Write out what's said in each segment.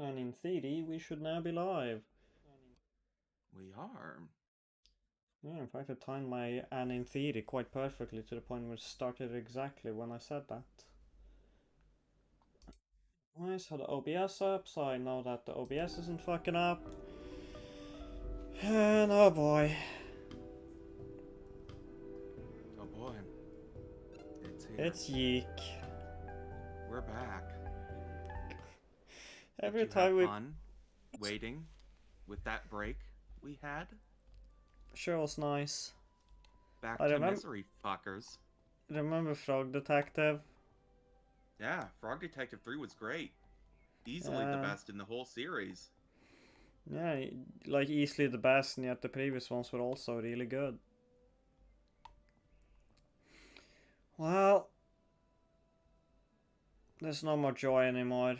And in theory, we should now be live. We are. Yeah, in fact, I timed my and in theory quite perfectly to the point where it started exactly when I said that. I set the OBS up, so I know that the OBS isn't fucking up. And oh boy. Oh boy. It's here. It's Yeek. We're back. Did Every you have time we... fun waiting with that break we had? Sure was nice. Back I to misery, fuckers. remember Frog Detective. Yeah, Frog Detective 3 was great. Easily the Uh, best in the whole series. yeah, like easily the best, and yet the previous ones were also really good. Well, there's no more joy anymore.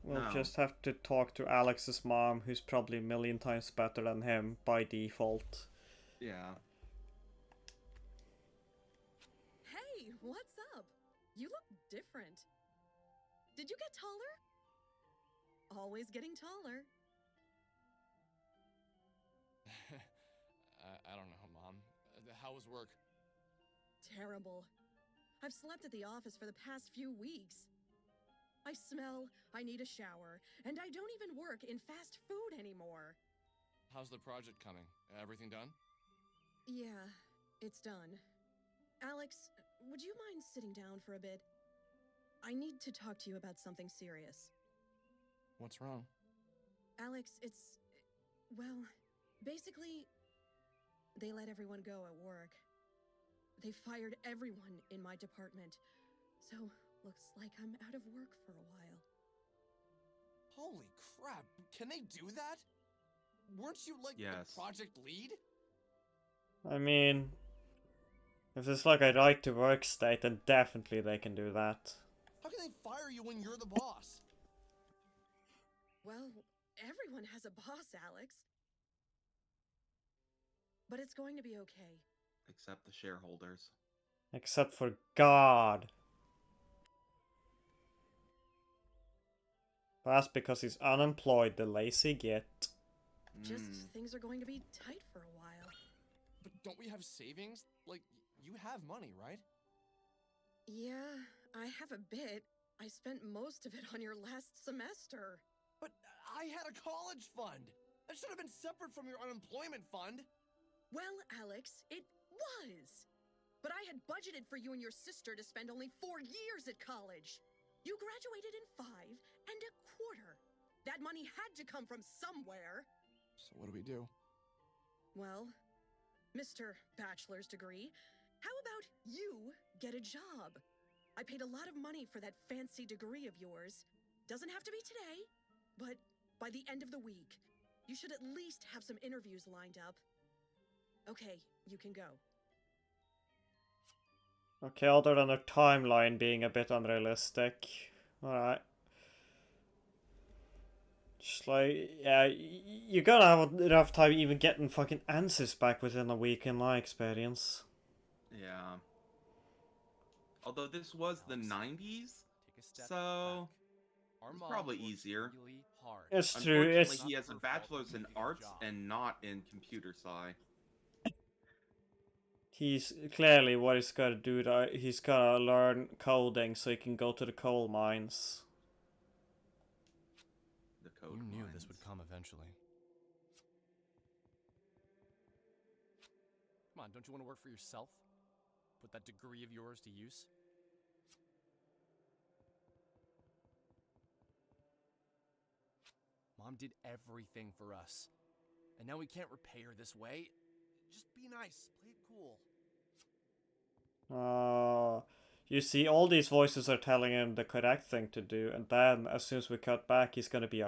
We'll No. just have to talk to Alex's mom, who's probably a million times better than him by default. Yeah. Hey, what's up? You look different. Did you get taller? Always getting taller. I don't know, Mom. How was work? Terrible. I've slept at the office for the past few weeks. I smell, I need a shower, and I don't even work in fast food anymore. How's the project coming? Everything done? Yeah, it's done. Alex, would you mind sitting down for a bit? I need to talk to you about something serious. What's wrong? Alex, well, basically, they let everyone go at work. They fired everyone in my department. So, looks like I'm out of work for a while. Holy crap! Can they do that? Weren't you like Yes. the project lead? I mean, if it's like a right to work state, then definitely they can do that. How can they fire you when you're the boss? Well, everyone has a boss, Alex. But it's going to be okay. Except the shareholders. Except for God. That's because he's unemployed, the lazy git. Just things are going to be tight for a while. But don't we have savings? Like, you have money, right? Yeah, I have a bit. I spent most of it on your last semester. But I had a college fund! That should have been separate from your unemployment fund! Well, Alex, it was. But I had budgeted for you and your sister to spend only 4 years at college. You graduated in 5 1/4. That money had to come from somewhere. So what do we do? Well, Mr. Bachelor's degree, how about you get a job? I paid a lot of money for that fancy degree of yours. Doesn't have to be today, but by the end of the week, you should at least have some interviews lined up. Okay, you can go. Okay, other than the timeline being a bit unrealistic. Alright. Just like, yeah, you're gonna have a rough time even getting fucking answers back within a week in my experience. Yeah. Although this was the 90s, Take a step so back. Our it's mom probably works easier. really hard. It's true, Unfortunately, it's... he has a Not her fault bachelor's you in need to get a arts job. and not in computer sci. He's clearly what he's gotta do, he's gotta learn coding so he can go to the coal mines. The code You knew mines. this would come eventually. Come on, don't you want to work for yourself? Put that degree of yours to use? Mom did everything for us. And now we can't repay her this way. Just be nice. Play it cool. You see, all these voices are telling him the correct thing to do, and then as soon as we cut back, he's gonna be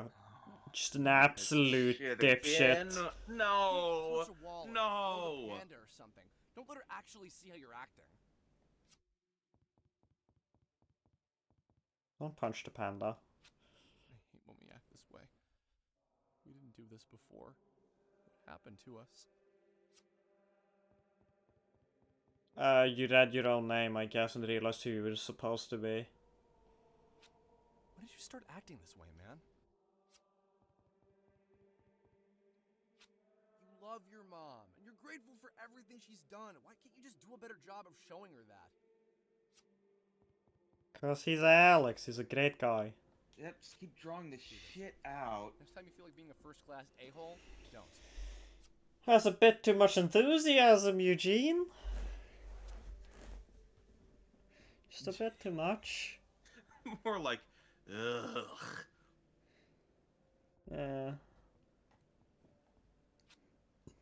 just an absolute Shit again? dipshit. No! Punch a wall or throw No! the panda or something. Don't let her actually see how you're acting. Don't punch the panda. I hate when we act this way. We didn't do this before. What happened to us? You read your own name, I guess, and realized who you were supposed to be. When did you start acting this way, man? love your mom, and you're grateful for everything she's done. Why can't you just do a better job of showing her that? Cause he's Alex, he's a great guy. Yep, just keep drawing this shit out. Next time you feel like being a first-class a-hole, don't. Has a bit too much enthusiasm, Eugene. Just a bit too much. More like, ugh. Yeah.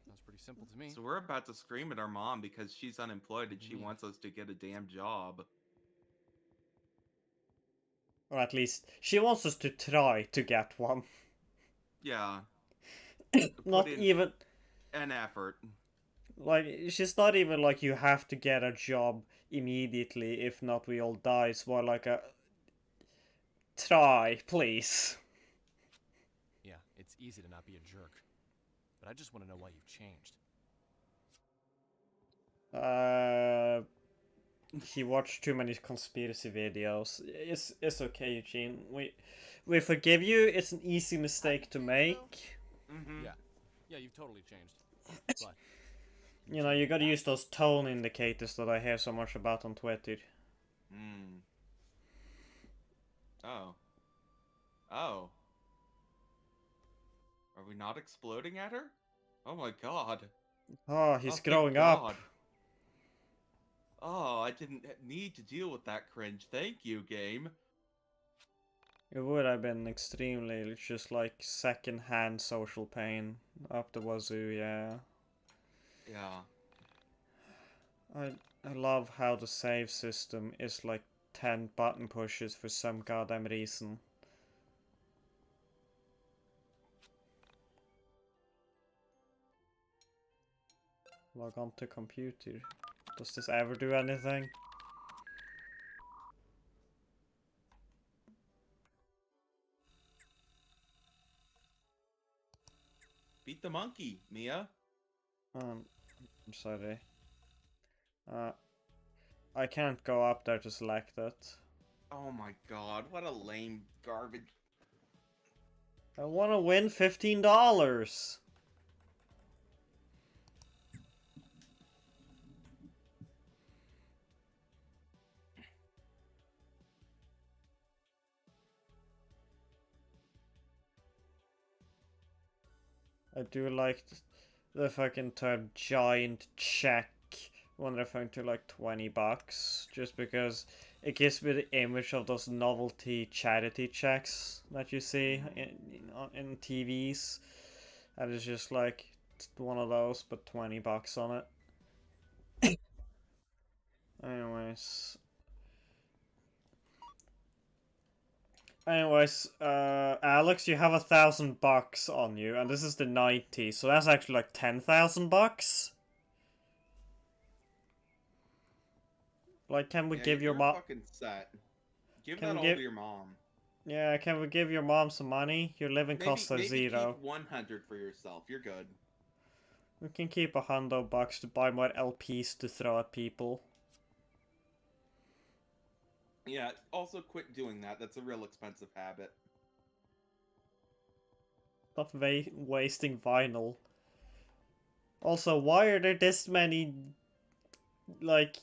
Sounds pretty simple to me. So we're about to scream at our mom because she's unemployed and she wants us to get a damn job. Or at least, she wants us to try to get one. Yeah. Not even... an effort. Like, she's not even like, you have to get a job immediately, if not we all die. It's more like a... Try, please. Yeah, it's easy to not be a jerk. But I just want to know why you've changed. He watched too many conspiracy videos. It's okay, Eugene. We forgive you. It's an easy mistake to make. Mm-hmm. Yeah, you've totally changed. But you know, you gotta use those tone indicators that I hear so much about on Twitter. Hmm. Oh. Oh. Are we not exploding at her? Oh my god. Oh, he's thank growing God. up. Oh, I didn't need to deal with that cringe. Thank you, game. It would have been extremely just like second-hand social pain up the wazoo, yeah. Yeah. I love how the save system is like 10 button pushes for some goddamn reason. Log on to computer. Does this ever do anything? Beat the monkey, Mia. I'm sorry. I can't go up there to select it. Oh my god, what a lame garbage. I want to win $15. I do like the fucking term giant check when referring to like $20, just because it gives me the image of those novelty charity checks that you see in TVs, and it's just like one of those but $20 on it. Anyways. Alex, you have $1,000 on you, and this is the 90, so that's actually like $10,000. Like, can we give your you're mom? fucking set. Give Can that we all give- to your mom. Yeah, can we give your mom some money? Your living costs are maybe zero. keep 100 for yourself. You're good. We can keep $100 to buy more LPs to throw at people. Yeah, also quit doing that. That's a real expensive habit. Not wasting vinyl. Also, why are there this many, like,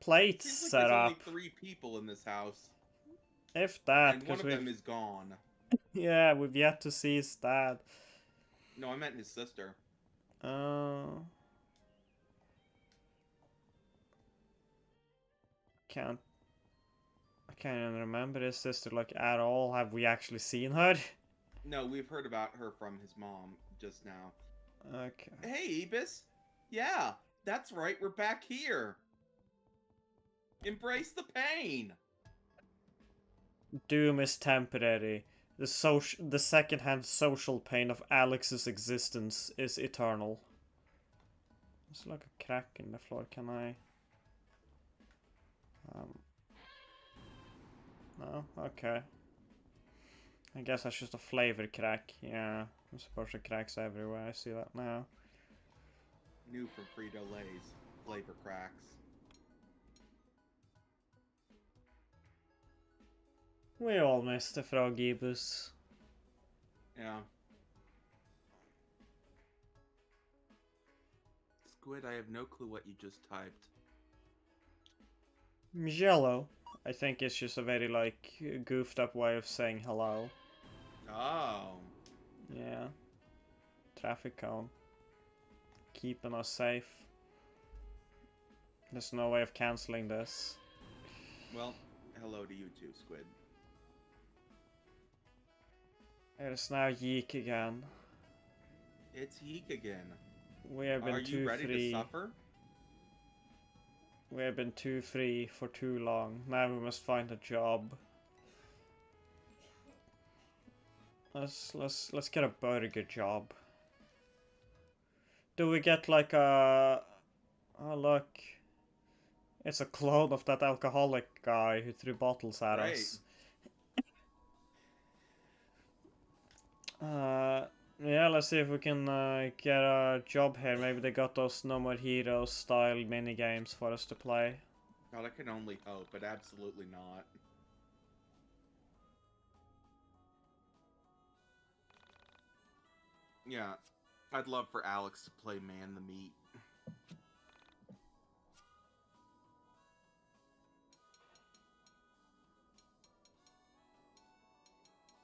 plates Seems like set there's up? only 3 people in this house. If that, And one because of them is gone. yeah, we've yet to see his dad. No, I meant his sister. Can't. I can't even remember his sister like at all. Have we actually seen her? No, we've heard about her from his mom just now. Okay. Hey, Ebis. Yeah, that's right. We're back here. Embrace the pain. Doom is temporary. The second-hand social pain of Alex's existence is eternal. There's like a crack in the floor. Can I? No. Okay. I guess that's just a flavor crack. Yeah, I suppose the cracks everywhere. I see that now. New from Frito-Lay's. Flavor cracks. We all missed the Froggy Bus. Yeah. Squid, I have no clue what you just typed. Jello. I think it's just a very, like, goofed up way of saying hello. Oh. Yeah. Traffic cone. Keeping us safe. There's no way of cancelling this. Well, hello to you too, Squid. It is now Yiik again. It's Yeek again. We have been Are you too ready free. to suffer? We have been too free for too long. Now we must find a job. Let's get a burger job. Do we get like a... Oh look. It's a clone of that alcoholic guy who threw bottles at Right. us. Yeah, let's see if we can get a job here. Maybe they got those No More Heroes style mini games for us to play. God, I can only hope, but absolutely not. Yeah, I'd love for Alex to play Man the Meat.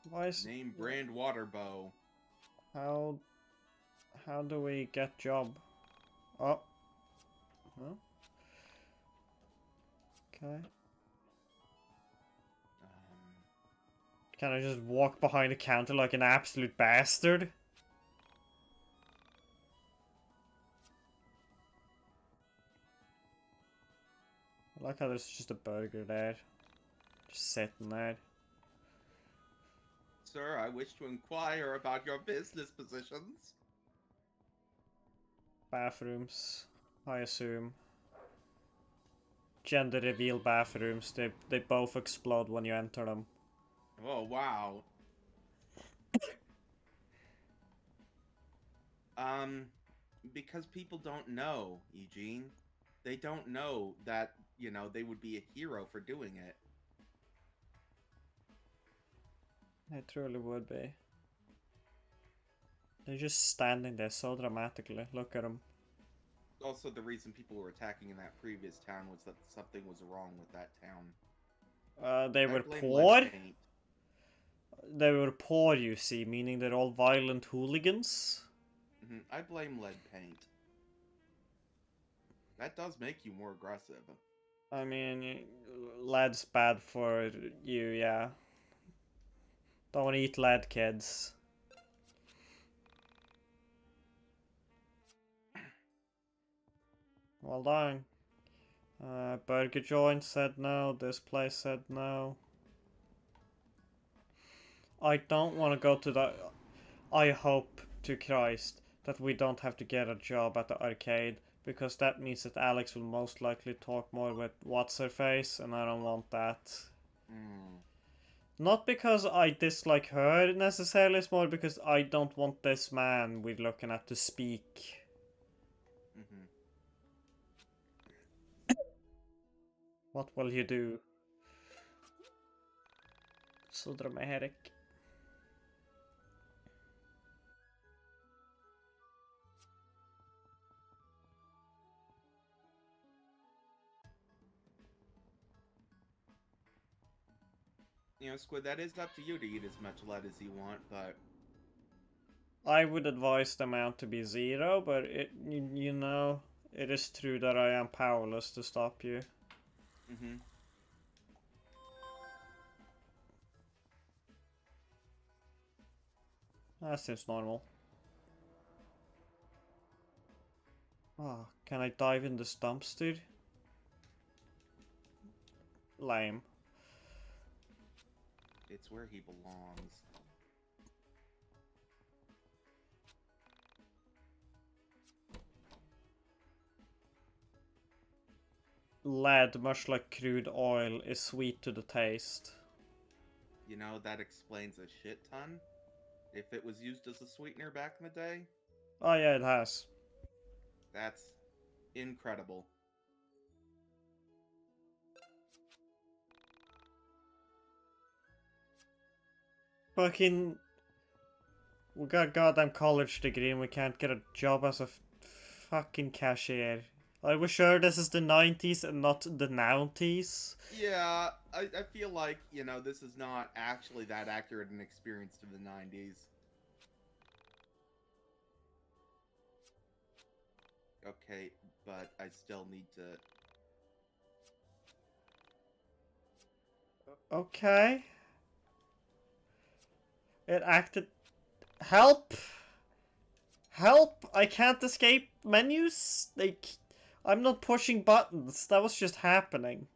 Why is... Name brand water bow. How do we get job? Oh. Huh? Okay. Can I just walk behind the counter like an absolute bastard? I like how there's just a burger there. Just sitting there. Sir, I wish to inquire about your business positions. Bathrooms, I assume. Gender reveal bathrooms. They both explode when you enter them. Oh, wow. Because people don't know, Eugene. They don't know that, you know, they would be a hero for doing it. They truly would be. They're just standing there so dramatically. Look at them. Also, the reason people were attacking in that previous town was that something was wrong with that town. They I were blame poor? lead paint. They were poor, you see, meaning they're all violent hooligans? I blame lead paint. That does make you more aggressive. I mean, lead's bad for you, yeah. Don't eat lead, kids. Well done. Burger joint said no, this place said no. I don't want to go to the... I hope to Christ that we don't have to get a job at the arcade, because that means that Alex will most likely talk more with what's-her-face, and I don't want that. Not because I dislike her necessarily, it's more because I don't want this man we're looking at to speak. What will you do? So dramatic. You know, Squid, that is up to you to eat as much lead as you want, but... I would advise the amount to be 0, but you know, it is true that I am powerless to stop you. That seems normal. Oh, can I dive in this dumpster? Lame. It's where he belongs. Lead, much like crude oil, is sweet to the taste. You know, that explains a shit ton. If it was used as a sweetener back in the day, Oh yeah, it has. that's incredible. Fucking... We got a goddamn college degree and we can't get a job as a Fucking cashier. Are we sure this is the 90s and not the 90s? Yeah, I feel like, you know, this is not actually that accurate an experience to the 90s. Okay, but I still need to... Okay. It acted... Help! Help! I can't escape menus? Like, I'm not pushing buttons. That was just happening.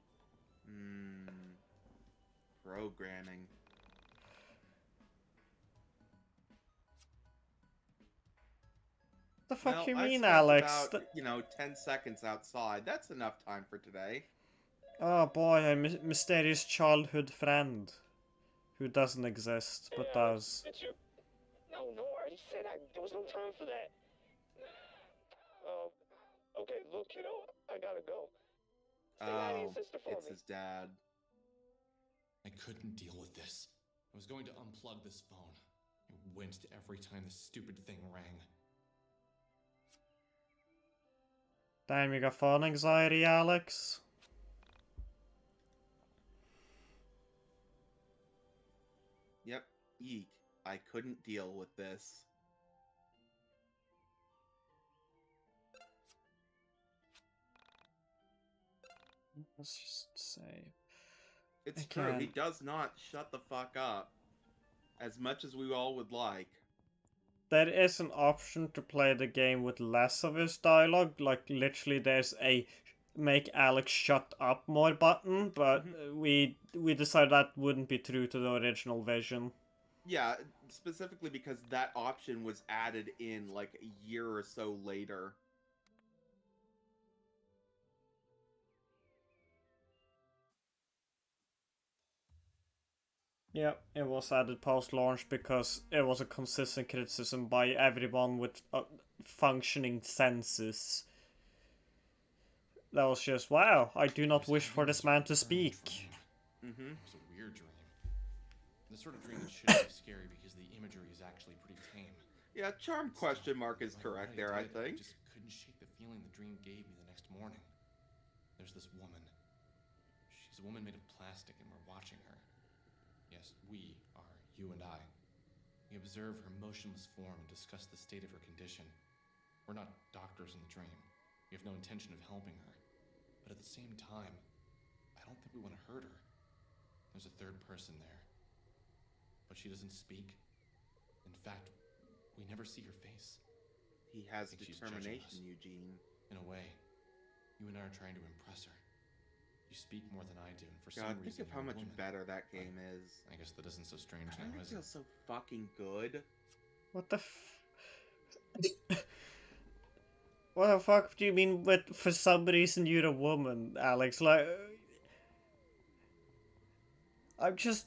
Programming. The fuck Well, you I mean, spent Alex? about, 10 seconds outside. That's enough time for today. Oh boy, a mysterious childhood friend. Who doesn't exist, but does. No, I already said there was no time for that. Okay, look, kiddo, I gotta go. Say hi to your sister for It's me. his dad. I couldn't deal with this. I was going to unplug this phone. I winced every time this stupid thing rang. Damn, you got phone anxiety, Alex? Yep, Yeek. I couldn't deal with this. Let's just say... It's I true, he can't. does not shut the fuck up. As much as we all would like. There is an option to play the game with less of his dialogue. Like, literally, there's a make Alex shut up more button, but we decided that wouldn't be true to the original vision. Yeah, specifically because that option was added in like a year or so later. Yep, it was added post-launch because it was a consistent criticism by everyone with functioning senses. That was just, wow, I do not wish for this man to speak. It was a weird dream. The sort of dream that shouldn't be scary because the imagery is actually pretty tame. Yeah, charm question mark is correct there, I think. I just couldn't shake the feeling the dream gave me the next morning. There's this woman. She's a woman made of plastic and we're watching her. Yes, we are, you and I. We observe her motionless form and discuss the state of her condition. We're not doctors in the dream. We have no intention of helping her. But at the same time, I don't think we want to hurt her. There's a third person there. But she doesn't speak. In fact, we never see her face. He has I think she's judging us. determination, Eugene. In a way, you and I are trying to impress her. You speak more than I do, and for God, some think reason of how you're a much woman. better that game is. I guess that isn't so strange Doesn't now, it is feel it? so fucking good? What the What the fuck do you mean with, for some reason you're a woman, Alex? Like, I'm just...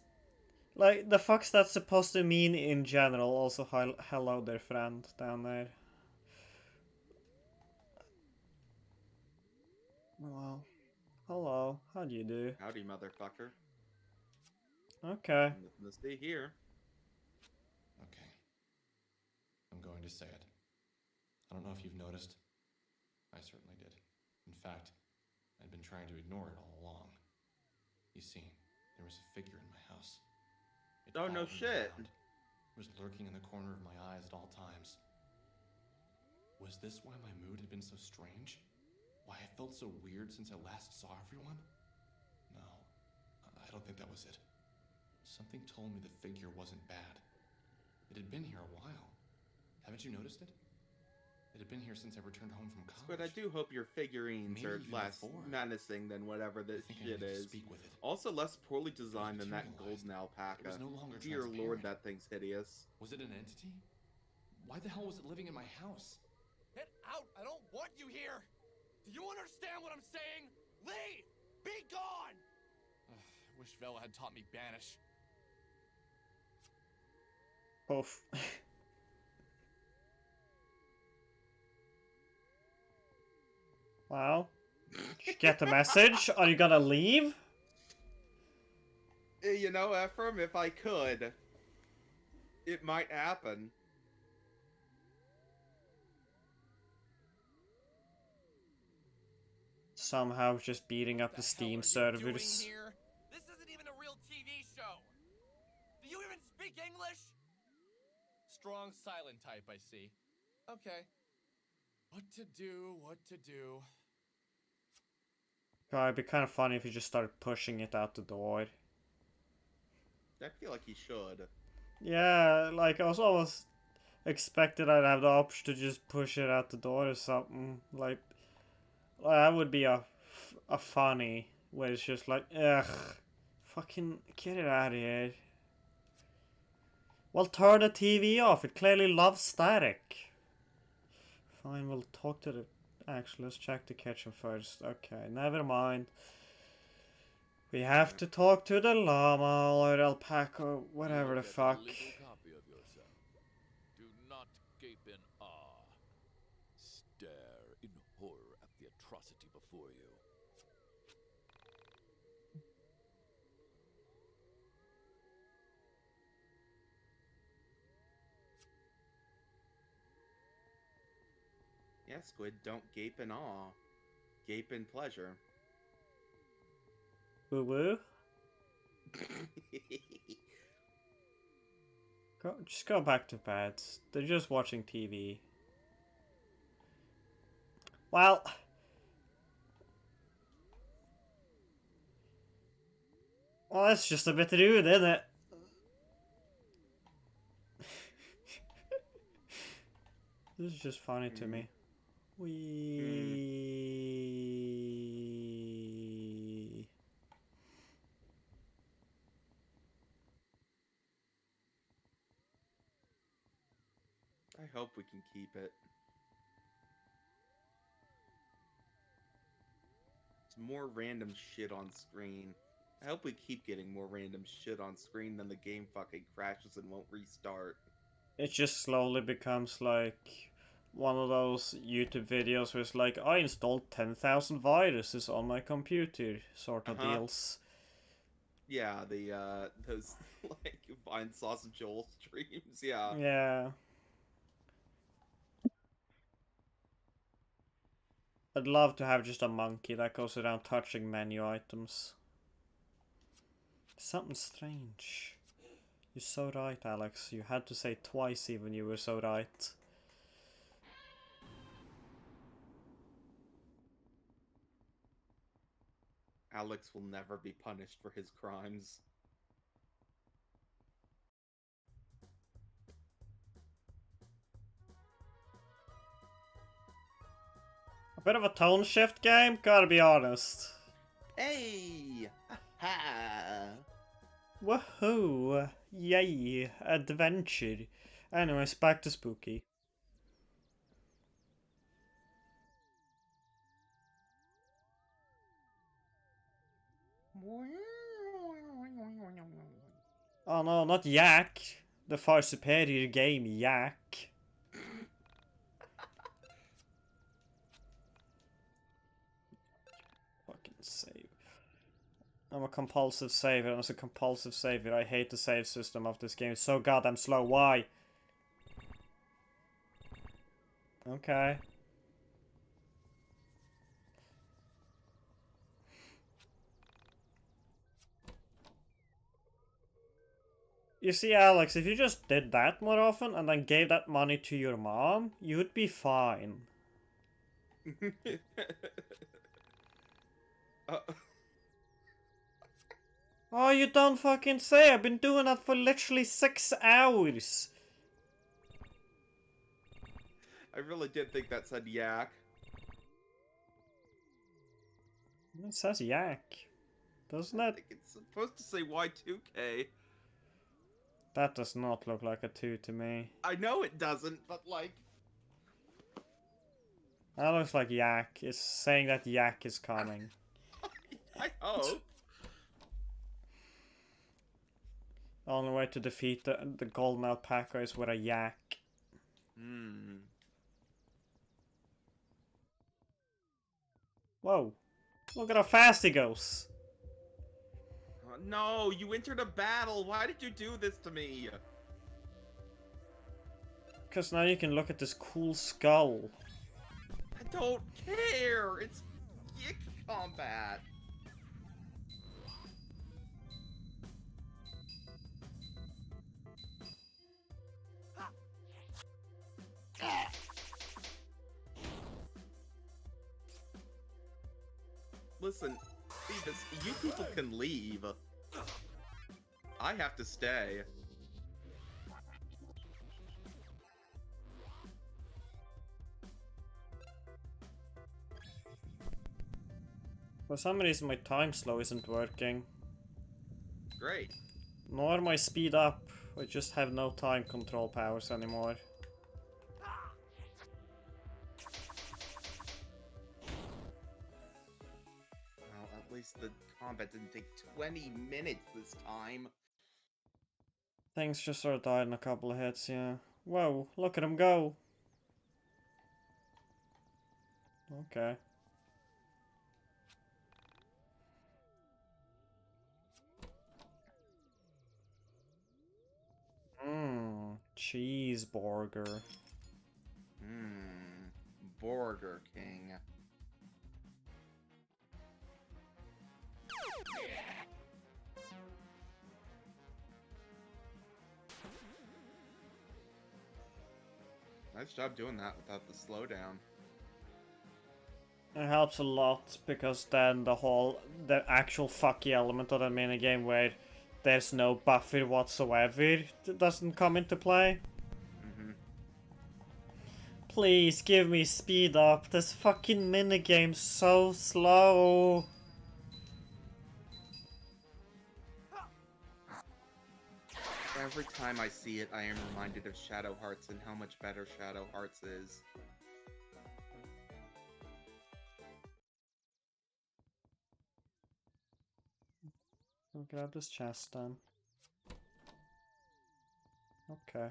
Like, the fuck's that supposed to mean in general? Also, hello there, friend, down there. Well, hello, how do you do? Howdy, motherfucker. Okay. Nothing to see here. Okay. I'm going to say it. I don't know if you've noticed. I certainly did. In fact, I'd been trying to ignore it all along. You see, there was a figure in my house. It Oh, no followed me shit. around. It was lurking in the corner of my eyes at all times. Was this why my mood had been so strange? Why I felt so weird since I last saw everyone? No, I don't think that was it. Something told me the figure wasn't bad. It had been here a while. Haven't you noticed it? It had been here since I returned home from college. But I do hope your figurines Maybe are even less before. menacing than whatever this I think I shit need to is. speak with it. Also less poorly designed than that materialized. golden alpaca. It was no longer Dear lord, transparent. that thing's hideous. Was it an entity? Why the hell was it living in my house? Get out! I don't want you here! Do you understand what I'm saying? Leave! Be gone! I wish Vela had taught me Banish. Oof. Wow. Did you get the message? Are you gonna leave? You know, Ephraim, if I could, it might happen. somehow just beating up What the the Steam hell are you doing servers. here? This isn't even a real TV show. Do you even speak English? Strong silent type, I see. Okay. What to do, what to do. God, it'd be kind of funny if you just started pushing it out the door. I feel like he should. Yeah, like I was almost expected I'd have the option to just push it out the door or something. Like that would be a funny where it's just like, ugh, fucking get it out of here. Well, turn the TV off. It clearly loves static. Fine, we'll talk to the. Actually, let's check the kitchen first. Okay, never mind. We have to talk to the llama or alpaca, whatever the fuck. Copy of yourself. Do not gape in awe. Stare in horror at the atrocity before you. Yeah, Squid, don't gape in awe. Gape in pleasure. Woo woo. Just go back to bed. They're just watching TV. Well, that's just a bit rude, isn't it? This is just funny to me. I hope we can keep it. It's more random shit on screen. I hope we keep getting more random shit on screen than the game fucking crashes and won't restart. It just slowly becomes like one of those YouTube videos where it's like, I installed 10,000 viruses on my computer sort of deals. Yeah, the those like Vine Sausage Hole streams, yeah. Yeah. I'd love to have just a monkey that goes around touching menu items. Something strange. You're so right, Alex. You had to say it twice even you were so right. Alex will never be punished for his crimes. A bit of a tone shift game, gotta be honest. Hey! Ha! Woohoo! Yay! Adventure. Anyways, back to Spooky. Oh no, not Yiik. The far superior game, Yiik. Fucking save. I'm a compulsive saver, and as a compulsive saver, I hate the save system of this game. It's so goddamn slow. Why? Okay. You see, Alex, if you just did that more often and then gave that money to your mom, you'd be fine. Oh, you don't fucking say. I've been doing that for literally 6 hours. I really did think that said yak. It says Yiik, doesn't I it? think it's supposed to say Y2K. That does not look like a 2 to me. I know it doesn't, but like... That looks like Yiik. It's saying that Yiik is coming. I hope. The only way to defeat the golden alpaca is with a Yiik. Whoa. Look at how fast he goes. No, you entered a battle. Why did you do this to me? Because now you can look at this cool skull. I don't care. It's Yiik combat. Listen, Beavis, you people can leave. I have to stay. For some reason my time slow isn't working. Great. Nor my speed up. I just have no time control powers anymore. Well, at least the combat didn't take 20 minutes this time. Things just sort of died in a couple of hits, yeah. Whoa, look at him go! Okay. Cheeseburger. Burger King. Nice job doing that without the slowdown. It helps a lot because then the actual fucky element of the minigame where there's no buffer whatsoever doesn't come into play. Please give me speed up. This fucking minigame's so slow. Every time I see it, I am reminded of Shadow Hearts and how much better Shadow Hearts is. I'll grab this chest then. Okay.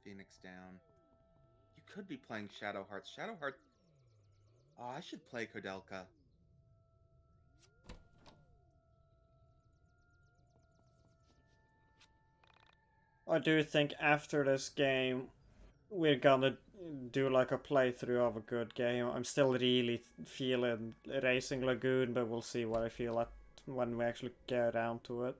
Phoenix down. You could be playing Shadow Hearts. Shadow Hearts... Oh, I should play Kodelka. I do think after this game we're gonna do like a playthrough of a good game. I'm still really feeling Racing Lagoon, but we'll see what I feel at when we actually get down to it.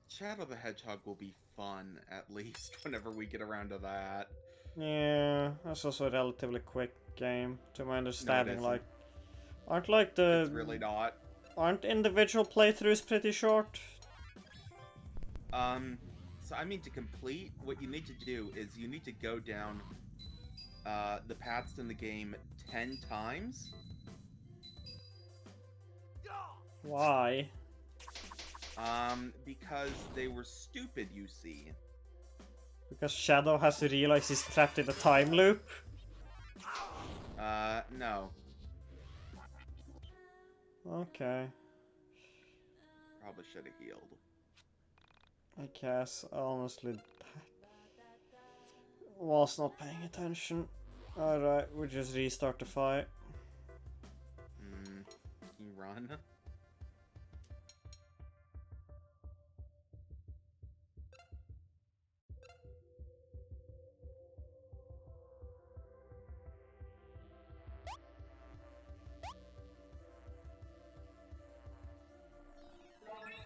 Shadow the Hedgehog will be fun, at least, whenever we get around to that. Yeah, that's also a relatively quick game, to my understanding. No, it aren't it's really not. Aren't individual playthroughs pretty short? So I mean, to complete, what you need to do is you need to go down the paths in the game 10 times. Why? Because they were stupid, you see. Because Shadow has to realize he's trapped in a time loop? No. Okay. Probably should have healed. I guess, honestly, was not paying attention. Alright, we'll just restart the fight. Can you run?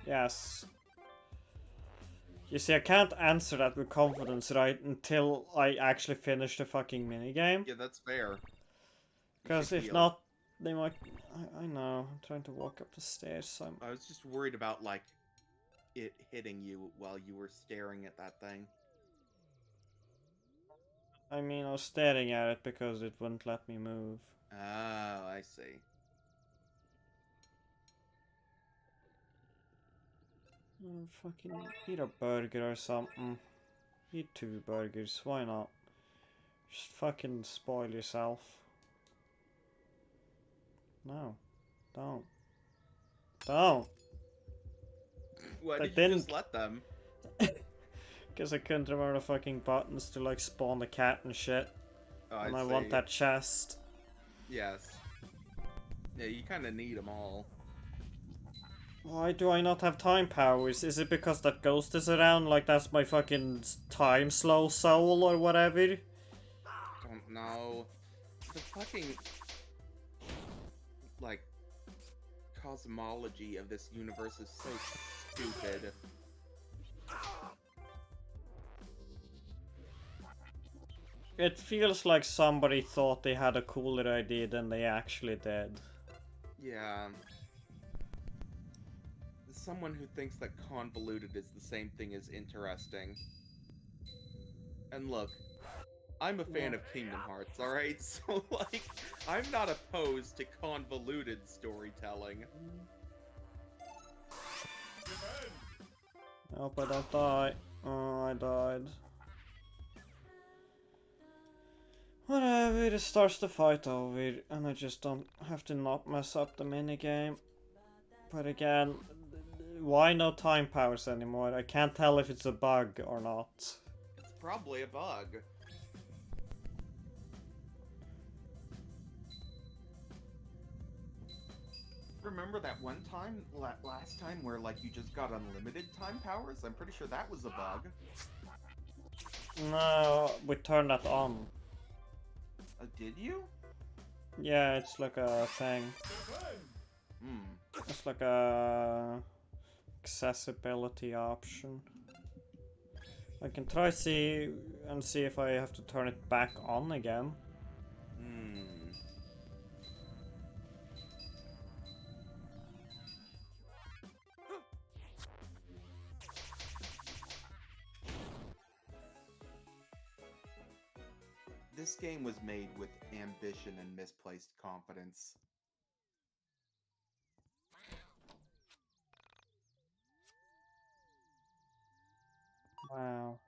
Yes. You see, I can't answer that with confidence, right, until I actually finish the fucking minigame. Yeah, that's fair. Because if heal. not, they might... I know, I'm trying to walk up the stairs, so I was just worried about, like, it hitting you while you were staring at that thing. I mean, I was staring at it because it wouldn't let me move. Oh, I see. Oh, fucking eat a burger or something. Eat 2 burgers, why not? Just fucking spoil yourself. No. Don't. Don't! Why I did you didn't. just let them? Because I couldn't remember the fucking buttons to like spawn the cat and shit. Oh, And I I see. want that chest. Yes. Yeah, you kind of need them all. Why do I not have time powers? Is it because that ghost is around? Like that's my fucking time slow soul or whatever? Don't know. the fucking, like, cosmology of this universe is so stupid. It feels like somebody thought they had a cooler idea than they actually did. Yeah. Someone who thinks that convoluted is the same thing as interesting. And look, I'm a fan of Kingdom Hearts, alright? So, like, I'm not opposed to convoluted storytelling. I hope I don't die. Oh, I died. Whatever, it starts the fight over, and I just don't have to not mess up the minigame. But again, why no time powers anymore? I can't tell if it's a bug or not. It's probably a bug. Remember that one time, last time, where, like, you just got unlimited time powers? I'm pretty sure that was a bug. No, we turned that on. Did you? Yeah, it's like a thing. Hmm. It's like a accessibility option. I can try see if I have to turn it back on again. Hmm. This game was made with ambition and misplaced confidence. Wow.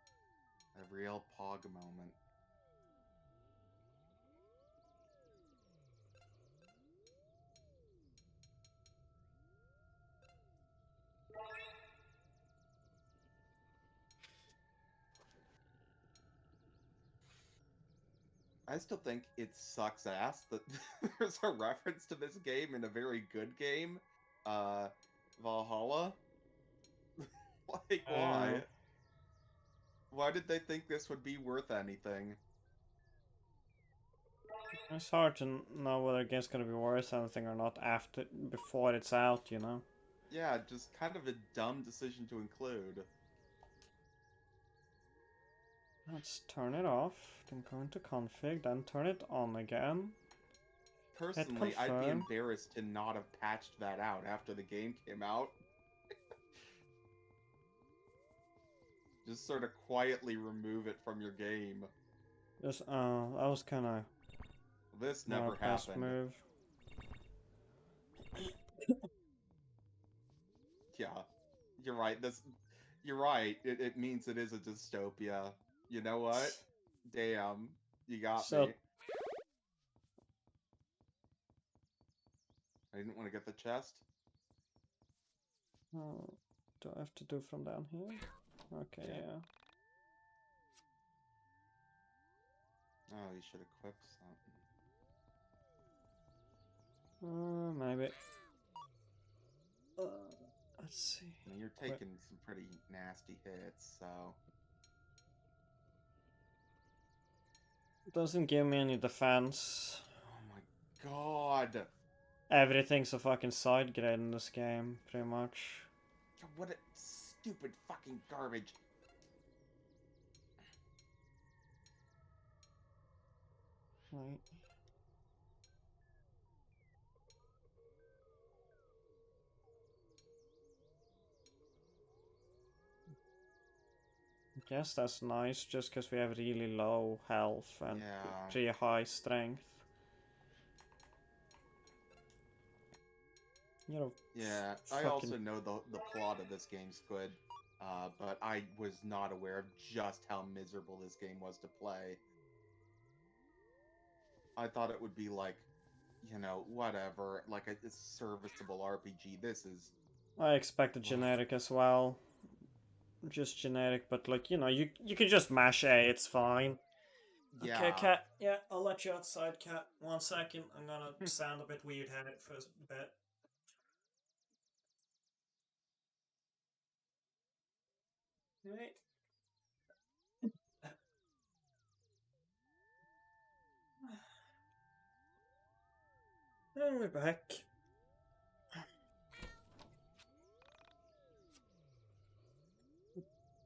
A real Pog moment. I still think it sucks ass that there's a reference to this game in a very good game, Valhalla. Like, why? Why did they think this would be worth anything? It's hard to know whether a game's gonna be worth anything or not before it's out, you know? Yeah, just kind of a dumb decision to include. Let's turn it off, then go into config, then turn it on again. Personally, I'd be confirm. embarrassed to not have patched that out after the game came out. Just sort of quietly remove it from your game. Just, that was kinda This not never a best happened. move. Yeah, you're right. You're right. It means it is a dystopia. You know what? Damn, you got So, me. I didn't want to get the chest. do I have to do from down here? Okay, yeah. Oh, you should equip something. Maybe. Let's see. I mean, you're taking some pretty nasty hits, so... Doesn't give me any defense. Oh my god! Everything's a fucking side grade in this game, pretty much. What a stupid fucking garbage. Right. I guess that's nice, just because we have really low health and pretty high strength. You know, yeah, I also know the plot of this game, Squid, but I was not aware of just how miserable this game was to play. I thought it would be like, you know, whatever, like a serviceable RPG. This is... I expected generic as well. Just generic, but like, you know, you can just mash A, it's fine. Yeah. Okay, Cat. Yeah, I'll let you outside, Cat. 1 second. I'm gonna sound a bit weird-headed for a bit. Right. And we're back.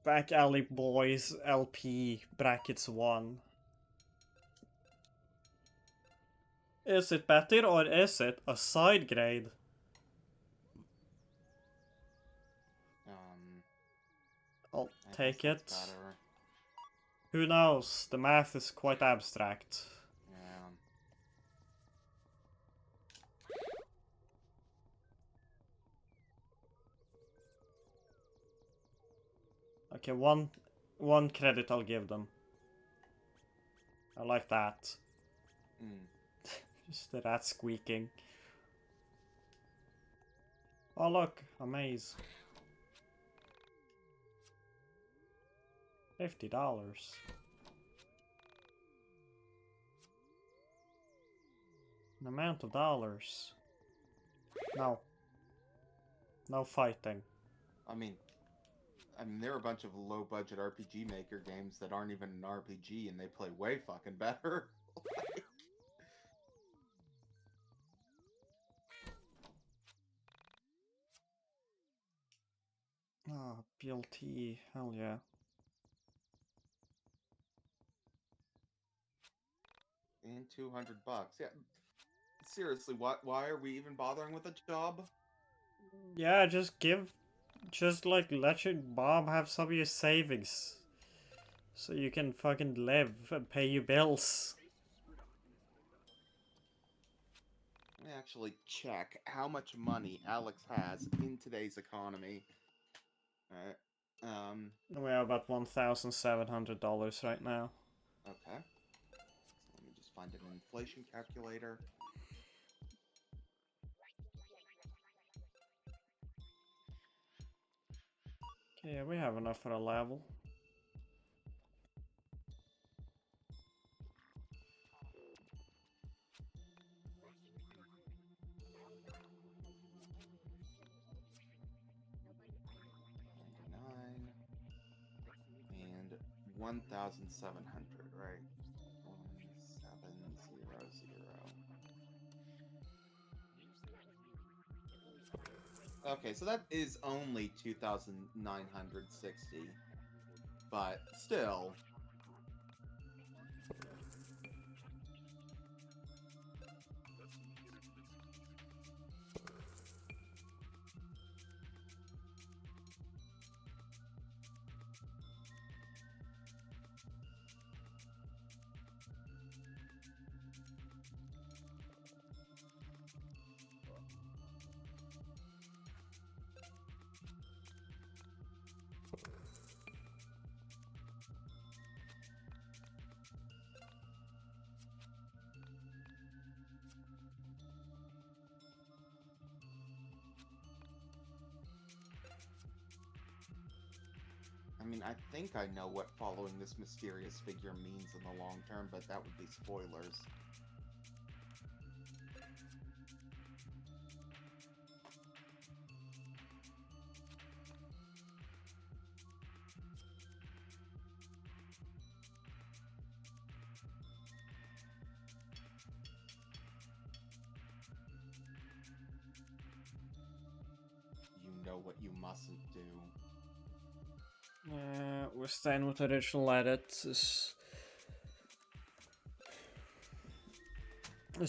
Back Alley Boys LP brackets 1. Is it better or is it a side grade? I'll I take guess it. that's better. Who knows? The math is quite abstract. Yeah. Okay, one credit I'll give them. I like that. Just the rat squeaking. Oh look, a maze. $50. An amount of dollars. No. No fighting. I mean, there are a bunch of low-budget RPG Maker games that aren't even an RPG, and they play way fucking better. Like... Ah, BLT, hell yeah. And $200. Yeah. Seriously, why are we even bothering with a job? Yeah, just like let your mom have some of your savings. So you can fucking live and pay your bills. Let me actually check how much money Alex has in today's economy. Alright. We have about $1,700 right now. Okay. So let me just find an inflation calculator. Okay, yeah, we have enough for a level. $99 and 1,700, right? 1700. Okay, so that is only 2,960, but still. I mean, I think I know what following this mysterious figure means in the long term, but that would be spoilers. You know what you mustn't do. We're staying with original edit. It's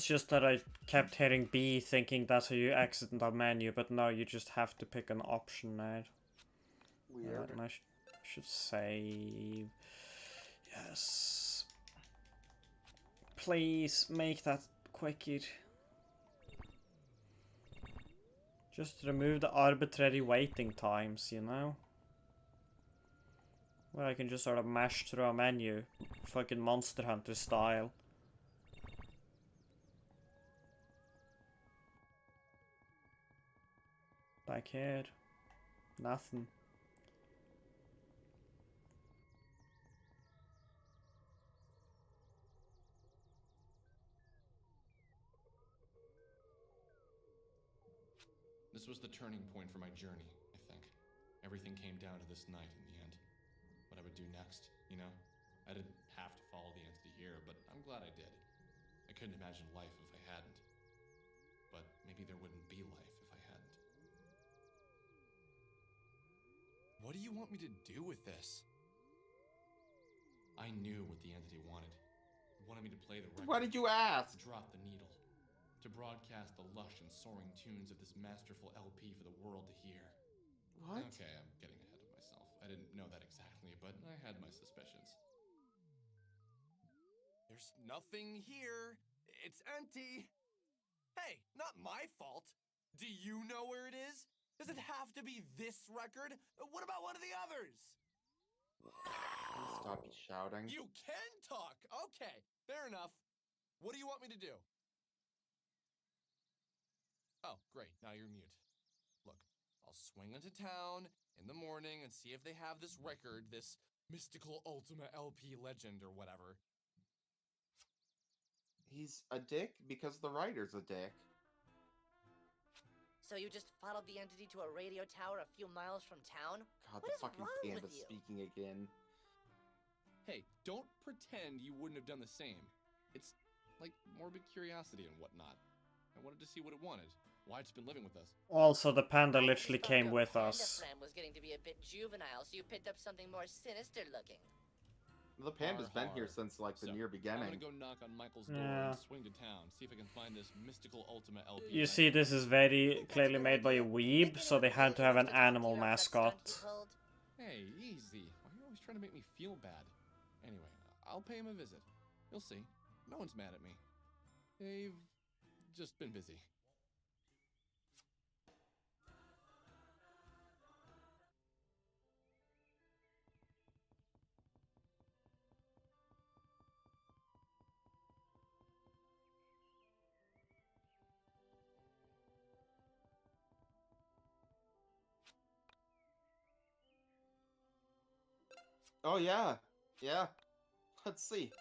just that I kept hitting B thinking that's how you exit the menu, but no, you just have to pick an option now. Weird. And I should save. Yes. Please make that quicker. Just remove the arbitrary waiting times, you know? Where I can just sort of mash through a menu. Fucking Monster Hunter style. Back here. Nothing. This was the turning point for my journey, I think. Everything came down to this night in the end. What I would do next, you know? I didn't have to follow the entity here, but I'm glad I did. I couldn't imagine life if I hadn't. maybe there wouldn't be life if I hadn't. What do you want me to do with this? I knew what the entity wanted. It wanted me to play the record. Why did you ask? Drop the needle. To broadcast the lush and soaring tunes of this masterful LP for the world to hear. What? Okay, I'm getting ahead of myself. I didn't know that exactly, but I had my suspicions. There's nothing here. It's empty. Hey, not my fault. Do you know where it is? Does it have to be this record? What about one of the others? Please stop shouting. You can talk. Okay, fair enough. What do you want me to do? Oh, great. Now you're mute. Look, I'll swing into town in the morning and see if they have this record, this mystical Ultima LP legend or whatever. He's a dick because the writer's a dick. So you just followed the entity to a radio tower a few miles from town? God, What the is fucking wrong with canvas you? speaking again. Hey, don't pretend you wouldn't have done the same. It's like morbid curiosity and whatnot. I wanted to see what it wanted, why it's been living with us. Also, the panda I just literally thought came your with panda us. friend was getting to be a bit juvenile, so you picked up something more sinister looking. The panda's Har, been here har. since, like, the So, near I'm beginning. gonna go knock on Michael's door Yeah. and swing to town, see if I can find this mystical Ultima LP. You see, this is very clearly made by a weeb, so they had to have an animal mascot. Hey, easy. Why are you always trying to make me feel bad? Anyway, I'll pay him a visit. You'll see. No one's mad at me. They've just been busy. Oh, yeah. Yeah. Let's see.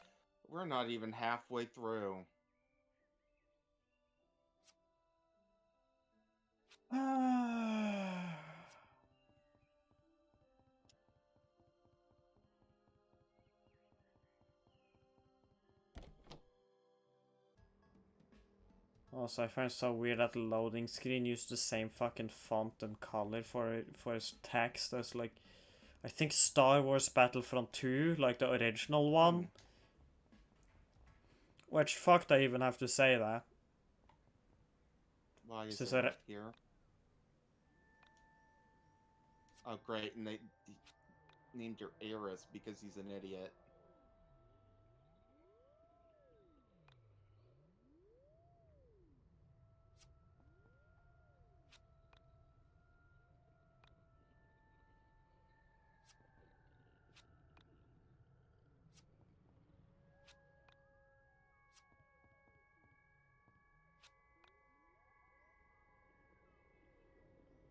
We're not even halfway through. Also, I find it so weird that the loading screen used the same fucking font and color for its text as, like, I think Star Wars Battlefront 2, like the original one. Which, fucked, I even have to say that. Why is Since it I not here? Oh, great. And they named your Eris because he's an idiot.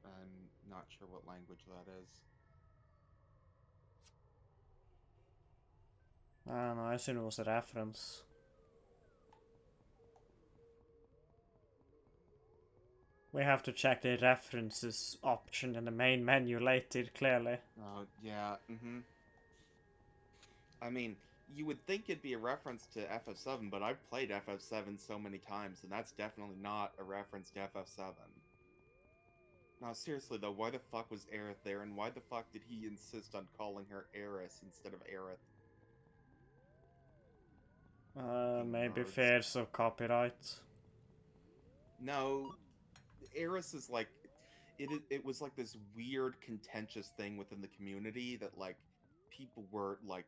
I'm not sure what language that is. I don't know, I assume it was a reference. We have to check the references option in the main menu later, clearly. Oh, yeah, I mean, you would think it'd be a reference to FF7, but I've played FF7 so many times, and that's definitely not a reference to FF7. Now, seriously, though, why the fuck was Aerith there, and why the fuck did he insist on calling her Eris instead of Aerith? Maybe Nerds. fears of copyright. No, Eris is like... It was like this weird, contentious thing within the community that, like, people were, like,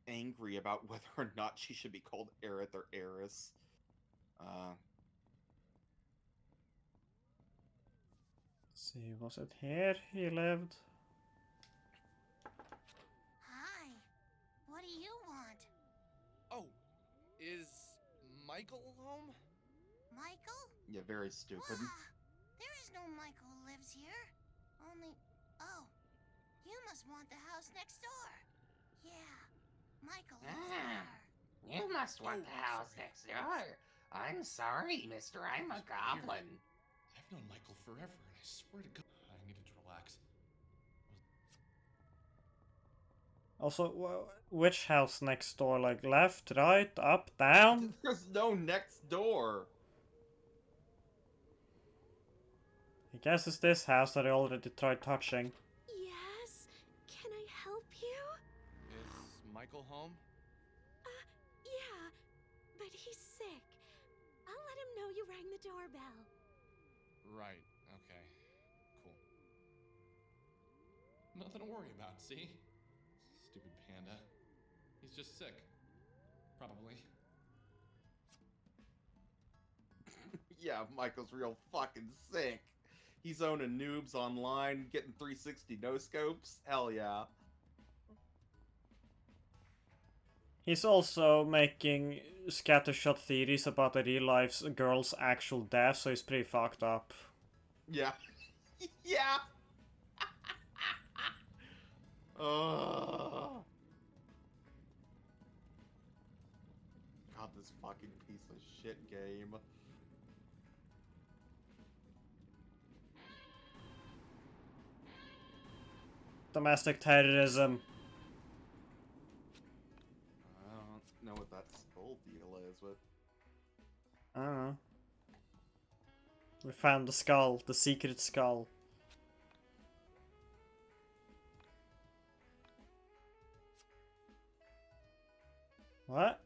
angry about whether or not she should be called Aerith or Eris. Let's see, was it here he lived? Hi. What do you want? Oh, is Michael home? Michael? Yeah, very stupid. There is no Michael who lives here. Only... Oh. You must want the house next door. Yeah. Michael lives there. You must want the house next door. I'm sorry, mister. I'm a goblin. I've known Michael forever, and I swear to God, I needed to relax. Also, which house next door? Like left, right, up, down? There's no next door. I guess it's this house that I already tried touching. Yes? Can I help you? Is Michael home? Yeah, but he's sick. I'll let him know you rang the doorbell. Right, okay. Cool. Nothing to worry about, see? Stupid panda. He's just sick. Probably. Yeah, Michael's real fucking sick. He's owning noobs online, getting 360 no scopes. Hell yeah. He's also making scattershot theories about the real life's girl's actual death, so he's pretty fucked up. Yeah. Yeah. Ugh. God, this fucking piece of shit game. Domestic terrorism. I don't know what that skull deal is, but I don't know. We found the skull, the secret skull. What?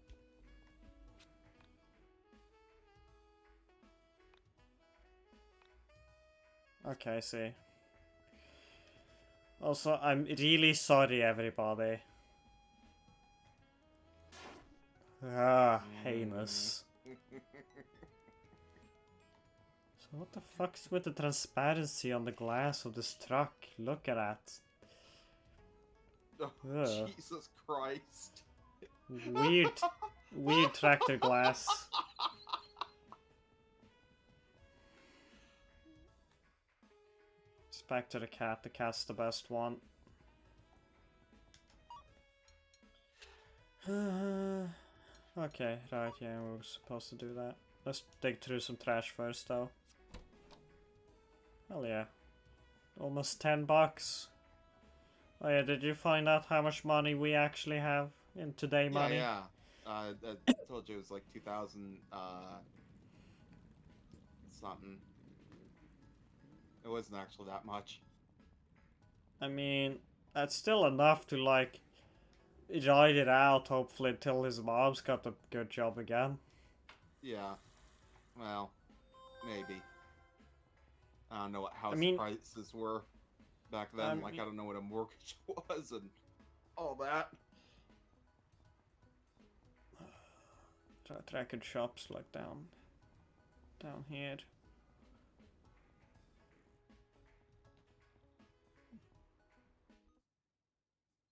Okay, I see. Also, I'm really sorry, everybody. Ah, heinous. So what the fuck's with the transparency on the glass of this truck? Look at that. oh, Ugh. Jesus Christ. Weird, weird tractor glass. It's back to the cat. The cat's the best one. Okay, right, yeah, we were supposed to do that. Let's dig through some trash first, though. Hell yeah. Almost $10. Oh yeah, did you find out how much money we actually have in today money? Yeah. I told you it was like 2,000, something. It wasn't actually that much. I mean, that's still enough to, like, ride it out, hopefully, until his mom's got a good job again. Yeah. Well, maybe. I don't know what house mean- prices were back then. Like, I don't know what a mortgage was and all that. Record shops, like, down here.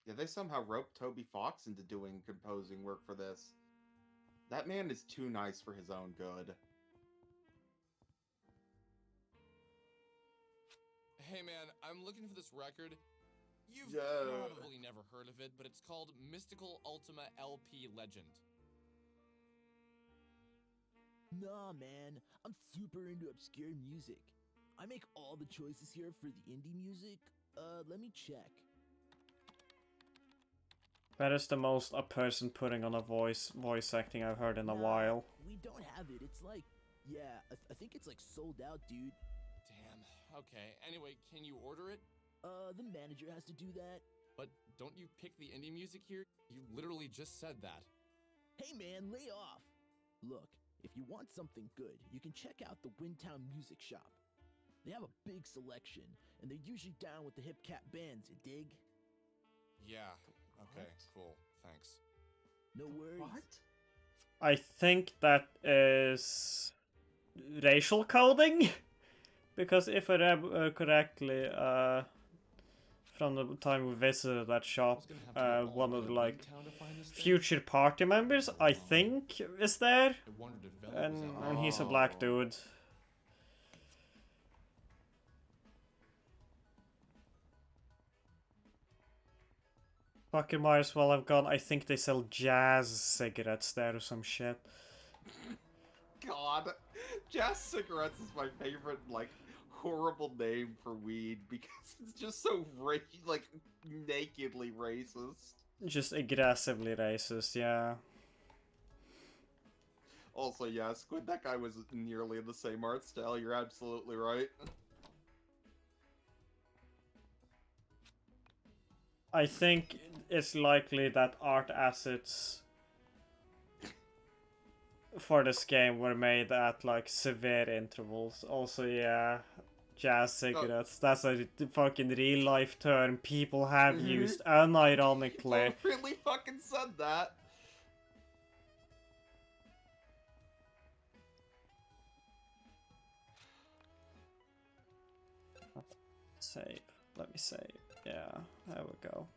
Yeah, they somehow roped Toby Fox into doing composing work for this. That man is too nice for his own good. Hey man, I'm looking for this record. You've Yeah. probably never heard of it, but it's called Mystical Ultima LP Legend. Nah, man, I'm super into obscure music. I make all the choices here for the indie music. Let me check. That is the most a person putting on a voice acting I've heard in a while. We don't have it. It's like, yeah, I think it's like sold out, dude. Damn. Okay. Anyway, can you order it? The manager has to do that. But don't you pick the indie music here? You literally just said that. Hey, man, lay off. Look, if you want something good, you can check out the Windtown Music Shop. They have a big selection, and they're usually down with the hip cat bands, you dig? Yeah. Okay, cool. Thanks. No worries. What? I think that is racial coding, because if I remember correctly, from the time we visited that shop, one of the like future party members, I think, is there, and he's a black dude. Fucking might as well have gone. I think they sell jazz cigarettes there or some shit. God, Jazz Cigarettes is my favorite, like, horrible name for weed because it's just so like nakedly racist. Just aggressively racist, yeah. Also, yeah, Squid, that guy was nearly the same art style. You're absolutely right. I think it's likely that art assets for this game were made at like severe intervals. Also, yeah, jazz cigarettes. That's a fucking real life term people have used unironically. People really fucking said that. Save. Let me save. Yeah, there we go.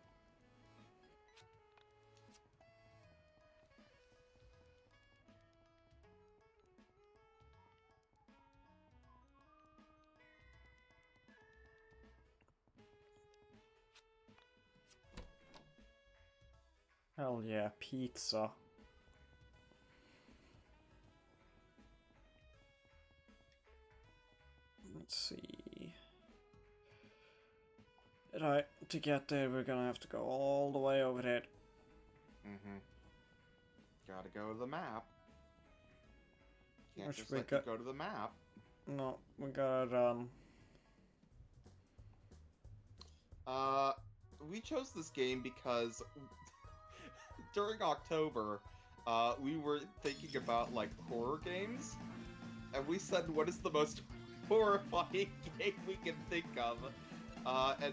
Hell yeah, pizza. Let's see. Right, to get there we're gonna have to go all the way over here. Gotta go to the map. Can't Which just we let you go to the map. No, we gotta run. We chose this game because during October, we were thinking about, like, horror games, and we said, what is the most horrifying game we can think of? And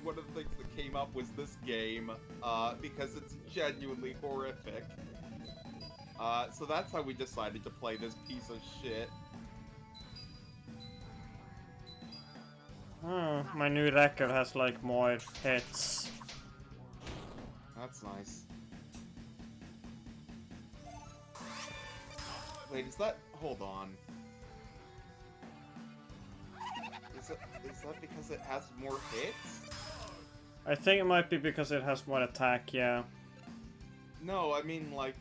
one of the things that came up was this game, because it's genuinely horrific. So that's how we decided to play this piece of shit. My new record has like more hits. That's nice. Wait, is that... Hold on. Is that because it has more hits? I think it might be because it has more attack, yeah. No, I mean, like,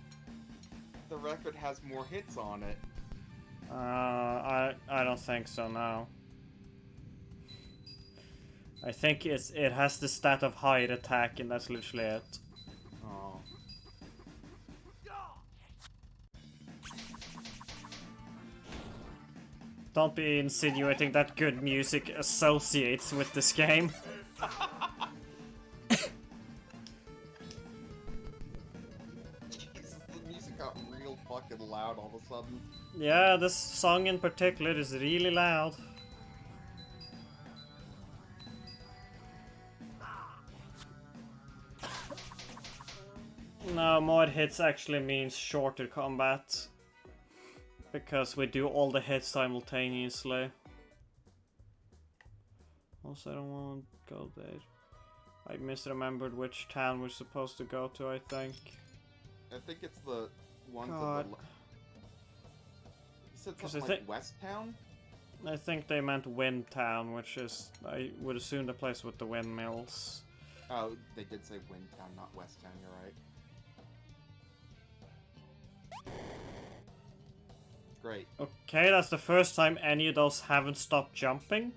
the record has more hits on it. I don't think so now. I think it has the stat of higher attack and that's literally it. Oh. Don't be insinuating that good music associates with this game. Jesus, the music got real fucking loud all of a sudden. Yeah, this song in particular is really loud. No, more hits actually means shorter combat. Because we do all the hits simultaneously. Also, I don't want to go there. I misremembered which town we're supposed to go to, I think. I think it's the one to God. the... You said something like West Town? I think they meant Wind Town, which is, I would assume the place with the windmills. Oh, they did say Wind Town, not West Town, you're right. Great. Okay, that's the first time any of those haven't stopped jumping.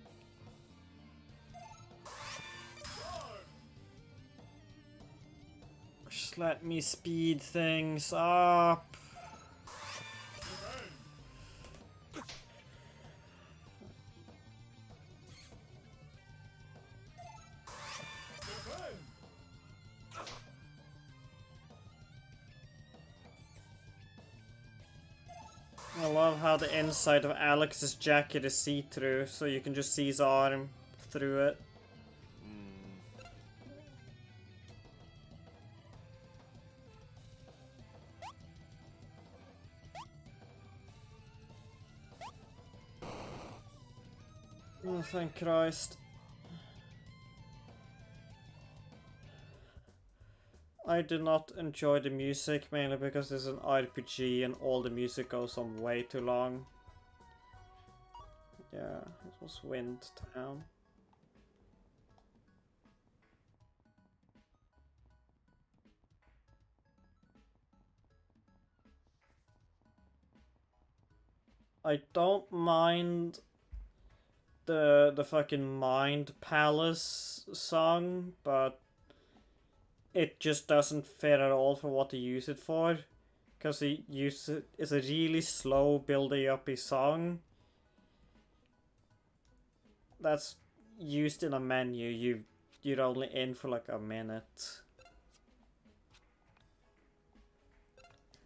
Just let me speed things up. I love how the inside of Alex's jacket is see-through, so you can just see his arm through it. Oh, thank Christ. I do not enjoy the music, mainly because it's an RPG and all the music goes on way too long. Yeah, it was Wind Town. I don't mind the fucking Mind Palace song, but it just doesn't fit at all for what they use it for. Because he uses it, it's a really slow building up his song that's used in a menu. You're only in for like a minute.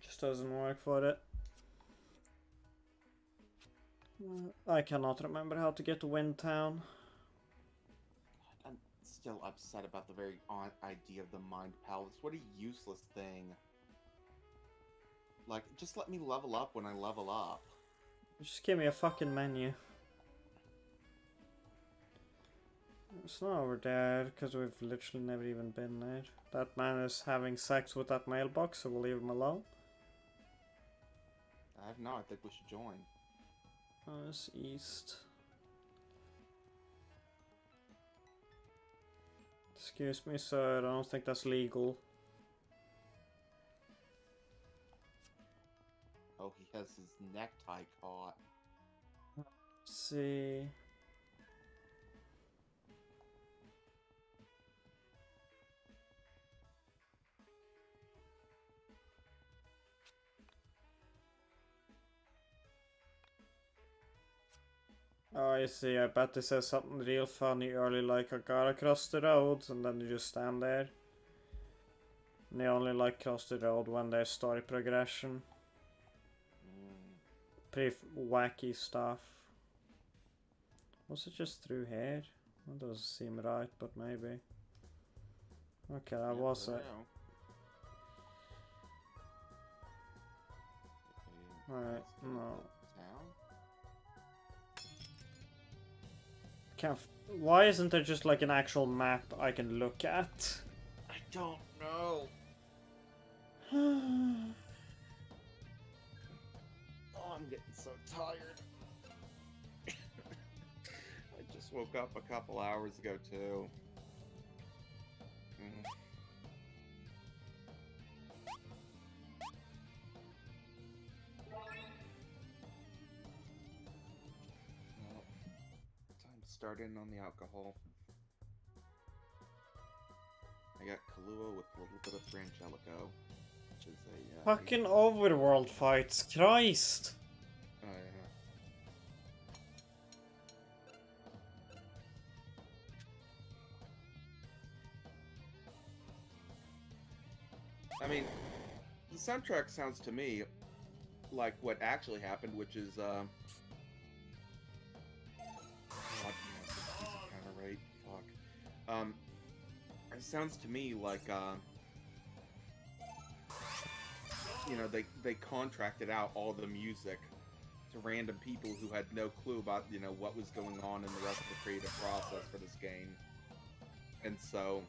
Just doesn't work for it. I cannot remember how to get to Windtown. I'm still upset about the very idea of the Mind Palace. What a useless thing. Like, just let me level up when I level up. Just give me a fucking menu. It's not over there, because we've literally never even been there. That man is having sex with that mailbox, so we'll leave him alone. I have no, I think we should join. Oh, it's east. Excuse me, sir, I don't think that's legal. Oh, he has his necktie caught. Let's see. Oh, I see. I bet this says something real funny early, like I got across the road, and then you just stand there. And they only like cross the road when there's story progression. Pretty wacky stuff. Was it just through here? That doesn't seem right, but maybe. Okay, that was it. Alright, no. Why isn't there just like an actual map I can look at? I don't know. Oh, I'm getting so tired. I just woke up a couple hours ago too. Time to start in on the alcohol. I got Kahlua with a little bit of Frangelico, which is a fucking overworld fights, Christ! Oh yeah. I mean, the soundtrack sounds to me like what actually happened, which is God, right? Fuck. It sounds to me like you know, they contracted out all the music to random people who had no clue about, you know, what was going on in the rest of the creative process for this game. And so,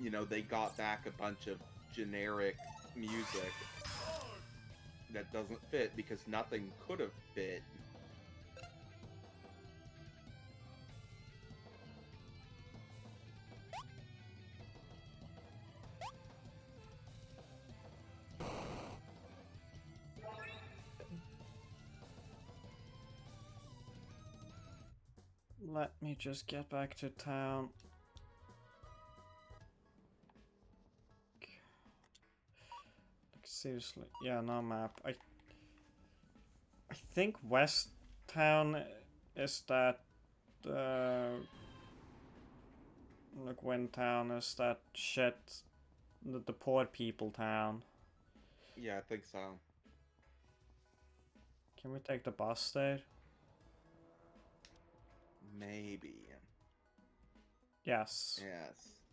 you know, they got back a bunch of generic music that doesn't fit because nothing could have fit. Let me just get back to town. Like, seriously, yeah, no map. I think West Town is that like Windtown is that shit, the poor people town. Yeah, I think so. Can we take the bus there? Maybe. Yes. Yes.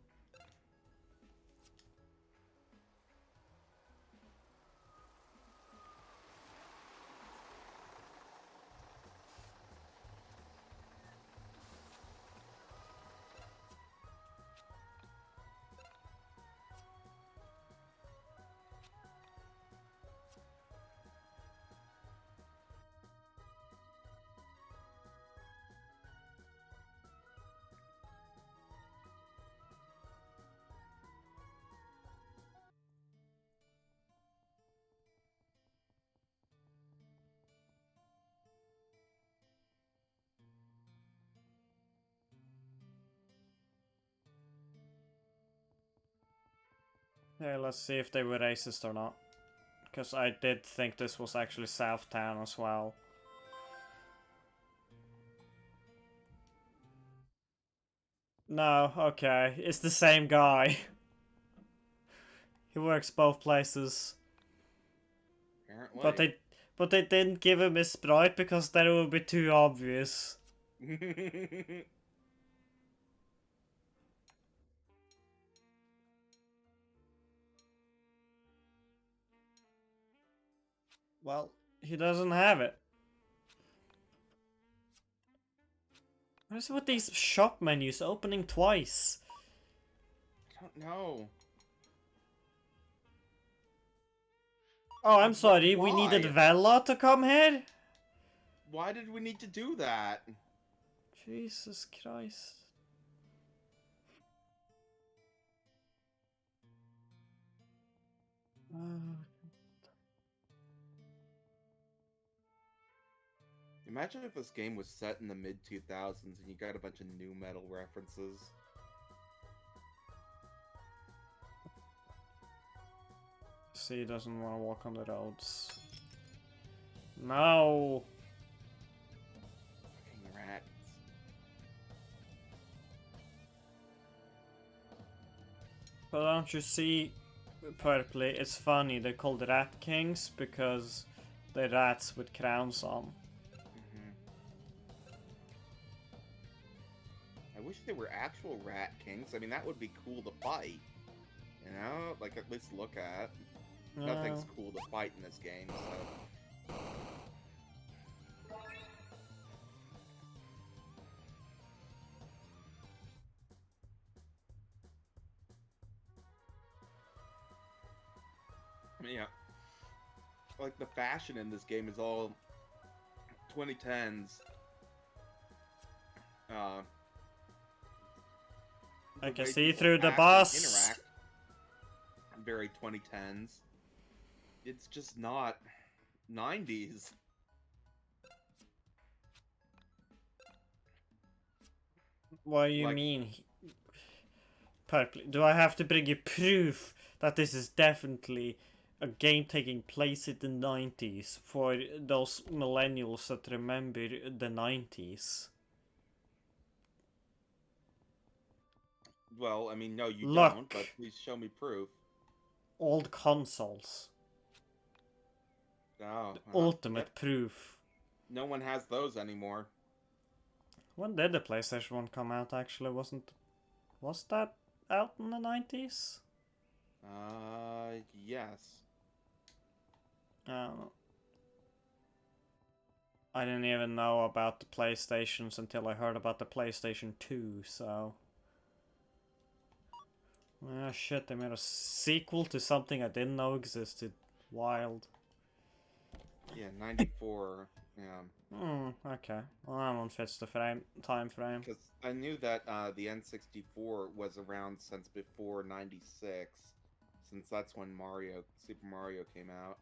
Yeah, let's see if they were racist or not. Because I did think this was actually Southtown as well. No, okay. It's the same guy. He works both places. Apparently. But they didn't give him a sprite because that would be too obvious. Well, he doesn't have it. What is with these shop menus opening twice? I don't know. Oh, I'm sorry, we needed Vela to come here? Why did we need to do that? Jesus Christ. Imagine if this game was set in the mid-2000s and you got a bunch of new metal references. See, he doesn't want to walk on the roads. No! Fucking rats. But don't you see, Purpley, it's funny, they're called Rat Kings because they're rats with crowns on. I wish they were actual rat kings. I mean, that would be cool to fight. You know? Like, at least look at. Nothing's cool to fight in this game, so... Yeah. Like, the fashion in this game is all 2010s. I can way see people through the act and bus. interact, very 2010s. It's just not 90s. What do you mean? Purpley, do I have to bring you proof that this is definitely a game taking place in the 90s for those millennials that remember the 90s? Well, I mean, no, you Look. don't, but please show me proof. Old consoles. Oh, Ultimate proof. No one has those anymore. When did the PlayStation 1 come out actually? Was that out in the 90s? Yes. I didn't even know about the PlayStations until I heard about the PlayStation 2, so... Ah, shit, they made a sequel to something I didn't know existed. Wild. Yeah, 94. Yeah. Okay. Well, that one fits the time frame. Because I knew that the N64 was around since before 96, since that's when Super Mario came out.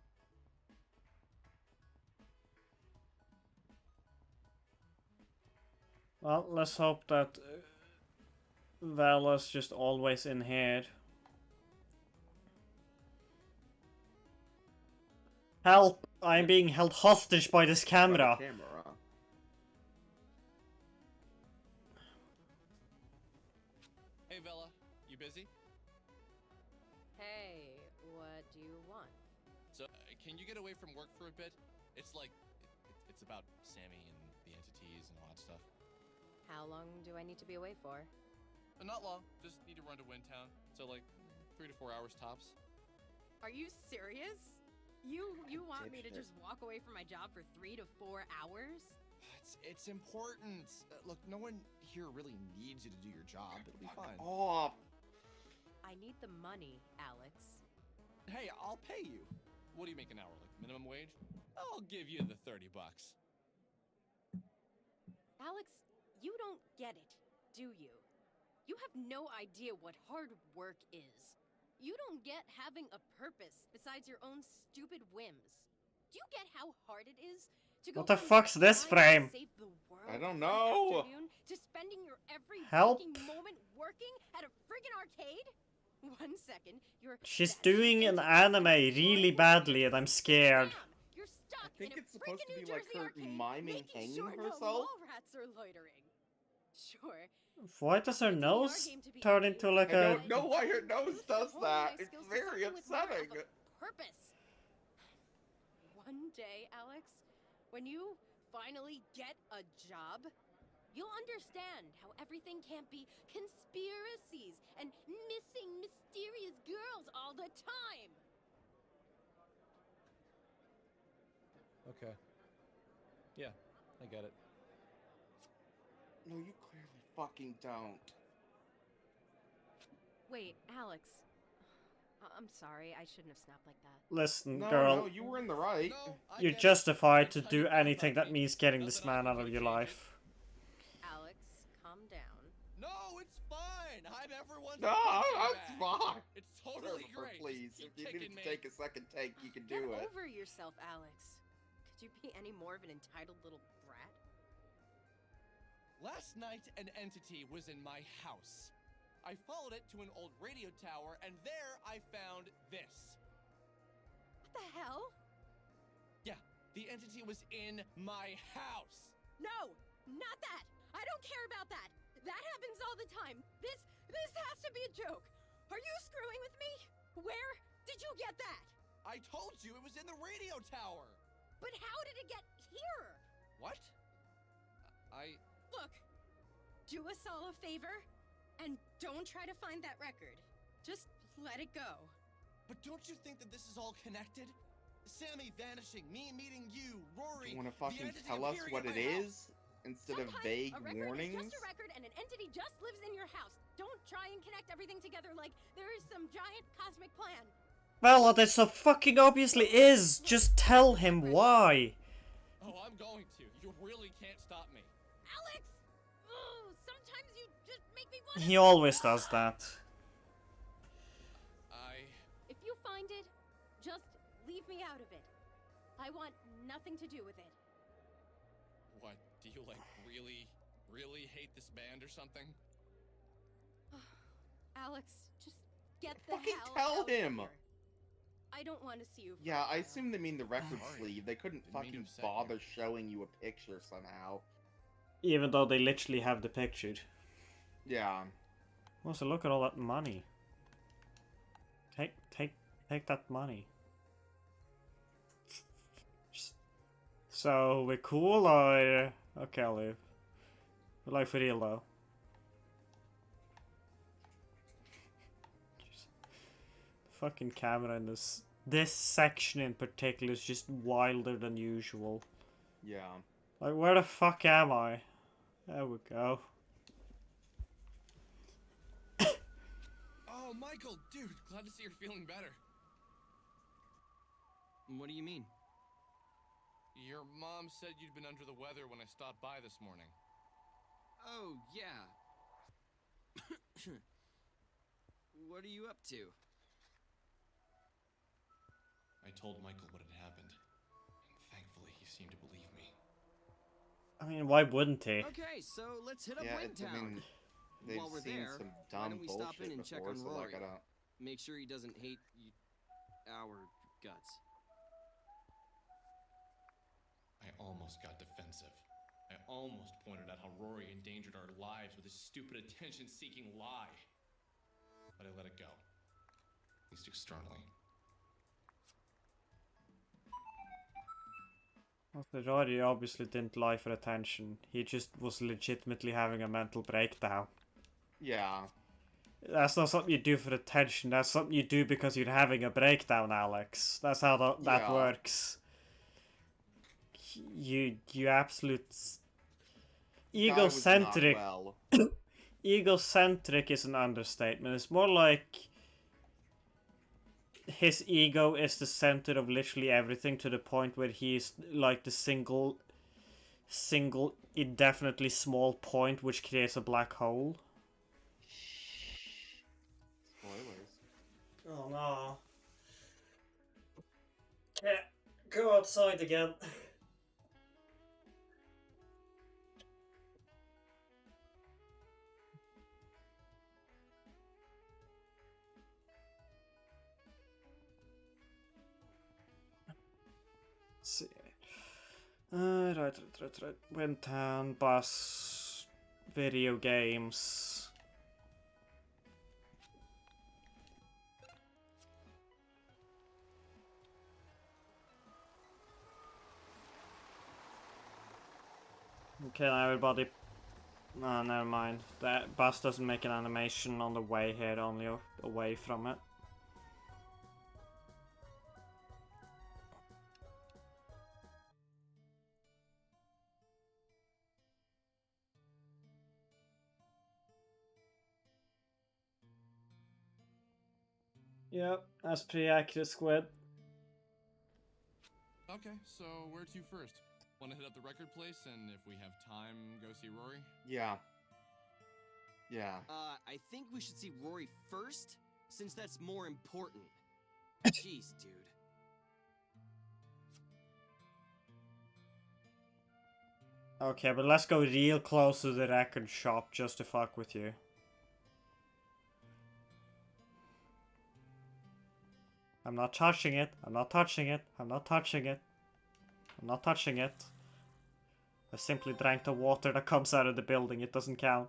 Well, let's hope that Vala's just always in here. Help! I'm being held hostage by this camera. Hey, Vela, you busy? Hey, what do you want? So, can you get away from work for a bit? It's like, it's about Sammy and the entities and all that stuff. How long do I need to be away for? Not long, just need to run to Windtown. So like, 3 to 4 hours tops. Are you serious? You want me to just walk away from my job for 3 to 4 hours? It's important. Look, no one here really needs you to do your job. It'll be fine. Oh. I need the money, Alex. Hey, I'll pay you. What do you make an hour? Like minimum wage? I'll give you the $30. Alex, you don't get it, do you? You have no idea what hard work is. You don't get having a purpose besides your own stupid whims. Do you get how hard it is to go What the from fuck's this trying to frame? save the world I don't one know. afternoon to spending your every Help. waking moment working at a friggin' arcade? 1 second, you're She's bashing doing an anti-Semitic anime really slime badly and I'm scared. Bam! You're stuck I think in a it's supposed to freaking be New like Jersey her arcade, miming making hanging sure no herself. mall rats are loitering. Sure. Why does her It's a VR nose game to be turn honest, into like I a... don't know why her nose boosted does honing that. my It's skills to very something with more of upsetting. a purpose. One day, Alex, when you finally get a job, you'll understand how everything can't be conspiracies and missing mysterious girls all the time. Okay. Yeah, I get it. No, you clearly fucking don't. Wait, Alex. I'm sorry, I shouldn't have snapped like that. Listen, No, girl, no, you were in the right. No, I you're get it. justified to That's how you do feel anything about that me. means getting Not this that I man out of can your change it. life. Alex, calm down. No, it's fine. I'm everyone's No, punching that's bag. fine. It's totally Sir, great. please, Just if keep you need kicking to me. take a second take, you can Get do it. over yourself, Alex. Could you be any more of an entitled little brat? Last night, an entity was in my house. I followed it to an old radio tower, and there I found this. What the hell? Yeah, the entity was in my house. No, not that. I don't care about that. That happens all the time. This has to be a joke. Are you screwing with me? Where did you get that? I told you it was in the radio tower. But how did it get here? What? Look, do us all a favor and don't try to find that record. Just let it go. But don't you think that this is all connected? Sammy vanishing, me meeting you, Rory. You want to the fucking entity tell us appearing what at it my house. is instead of Sometimes vague a record warnings? is just a record and an entity just lives in your house. Don't try and connect everything together like there is some giant cosmic plan. Well, it so fucking obviously is. Just tell him why. Oh, I'm going to. You really can't stop me. Alex! Oh, sometimes you just make me want to... He always does that. If you find it, just leave me out of it. I want nothing to do with it. What, do you, like, really hate this band or something? Alex, just get the Fucking hell tell out him! Of here. I don't want to see you. Yeah, I assume they mean the record Sorry. sleeve. They couldn't Didn't mean to fucking upset bother you. showing you a picture somehow. Even though they literally have the picture. Yeah. Also, look at all that money. Take that money. So, we're cool or... Okay, I'll leave. But like for real though. The fucking camera in this section in particular is just wilder than usual. Yeah. Like, where the fuck am I? There we go. Oh, Michael, dude, glad to see you're feeling better. What do you mean? Your mom said you'd been under the weather when I stopped by this morning. Oh, yeah. What are you up to? I told Michael what had happened, and thankfully he seemed to believe me. I mean, why wouldn't he? Okay, so let's hit up Yeah, Windtown. I mean, they've While we're seen there, some why dumb don't we stop in bullshit and check before, on so Rory? like I don't... Make sure he doesn't hate our guts. I almost got defensive. I almost pointed out how Rory endangered our lives with his stupid attention-seeking lie. But I let it go. At least externally. Well, Rory obviously didn't lie for attention. He just was legitimately having a mental breakdown. Yeah. That's not something you do for attention. That's something you do because you're having a breakdown, Alex. That's how that Yeah. works. You absolute Guy was not egocentric. well. Egocentric is an understatement. It's more like his ego is the center of literally everything, to the point where he's like the single indefinitely small point which creates a black hole. Spoilers. Oh no. Yeah, go outside again. see. Right. Windtown, bus, video games. Okay, now everybody. No, never mind. That bus doesn't make an animation on the way here, only away from it. Yep, that's pretty accurate, Squid. Okay, so where to first? Want to hit up the record place, and if we have time, go see Rory? Yeah. Yeah. I think we should see Rory first, since that's more important. Jeez, dude. Okay, but let's go real close to the record shop just to fuck with you. I'm not touching it. I'm not touching it. I'm not touching it. I'm not touching it. I simply drank the water that comes out of the building. It doesn't count.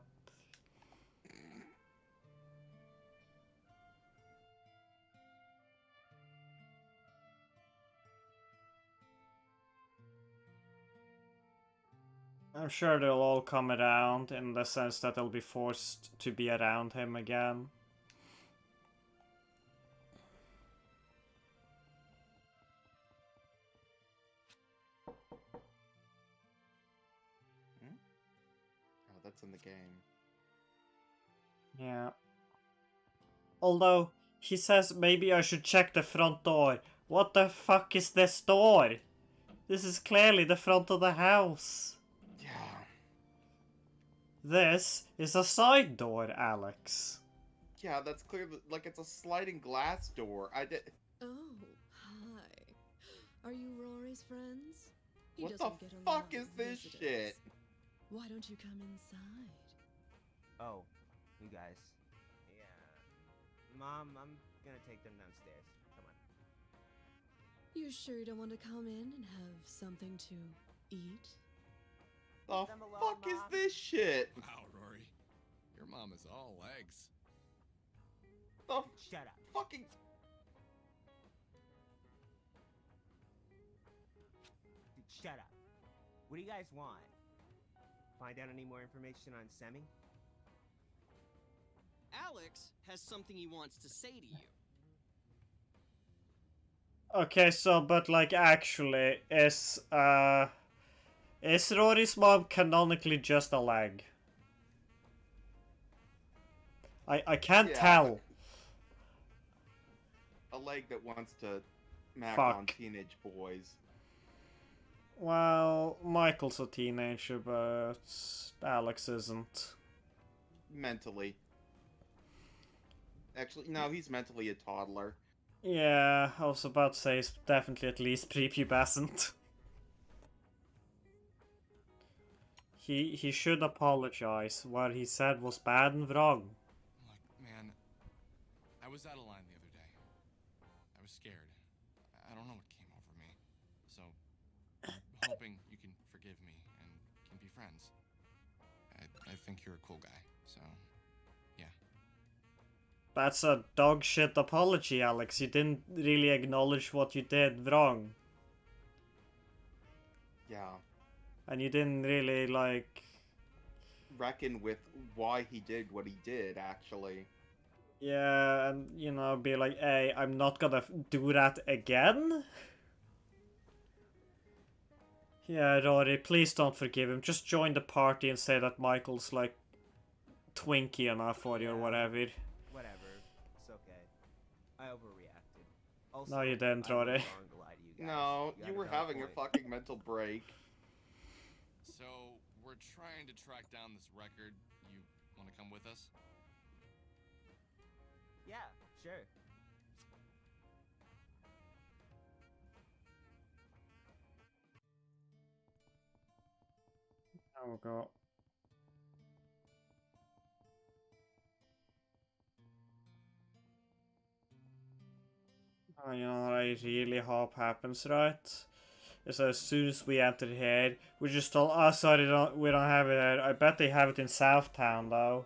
I'm sure they'll all come around in the sense that they'll be forced to be around him again. Oh, that's in the game. Yeah. Although, he says maybe I should check the front door. What the fuck is this door? This is clearly the front of the house. Yeah. This is a side door, Alex. Yeah, that's clear. Like, it's a sliding glass door. Oh, hi. Are you Rory's friends? He What the doesn't get a fuck lot is of this visitors. shit? Why don't you come inside? Oh, you guys. Yeah. Mom, I'm gonna take them downstairs. Come on. You sure you don't want to come in and have something to eat? The fuck is this shit? Wow, Rory. Your mom is all legs. The Shut up. fucking... Dude, shut up. What do you guys want? Find out any more information on Semi? Alex has something he wants to say to you. Okay, so, but like, actually, is Rory's mom canonically just a leg? I can't tell. A leg that wants to smack Fuck. on teenage boys. Well, Michael's a teenager, but Alex isn't. Mentally. Actually, no, he's mentally a toddler. Yeah, I was about to say he's definitely at least prepubescent. He should apologize. What he said was bad and wrong. Look, man, I was out of line the other day. I was scared. I don't know what came over me. So, I'm hoping you can forgive me and can be friends. I think you're a cool guy, so, yeah. That's a dog shit apology, Alex. You didn't really acknowledge what you did wrong. Yeah. And you didn't really, like... Reckon with why he did what he did, actually. Yeah, and, you know, be like, hey, I'm not gonna do that again? Yeah, Rory, please don't forgive him. Just join the party and say that Michael's, like, twinky enough for you or whatever. Whatever. It's okay. I overreacted. Also, No, you didn't, I was Rory. wrong to lie to you guys. No, got you a were valid having a point. fucking mental break. So, we're trying to track down this record. You want to come with us? Yeah, sure. Oh, God. Oh, you know what I really hope happens, right? So as soon as we entered here, we just told, oh, sorry, we don't have it here. I bet they have it in Southtown, though.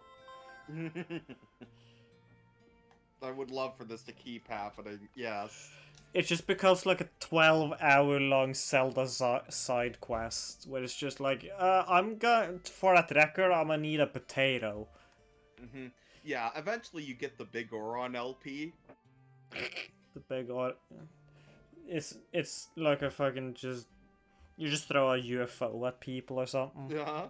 I would love for this to keep happening, yes. It just becomes like a 12-hour-long Zelda side quest, where it's just like, I'm going, for that record, I'm gonna need a potato. Yeah, eventually you get the Big Oron LP. The big or it's like a fucking just you just throw a UFO at people or something. Yeah.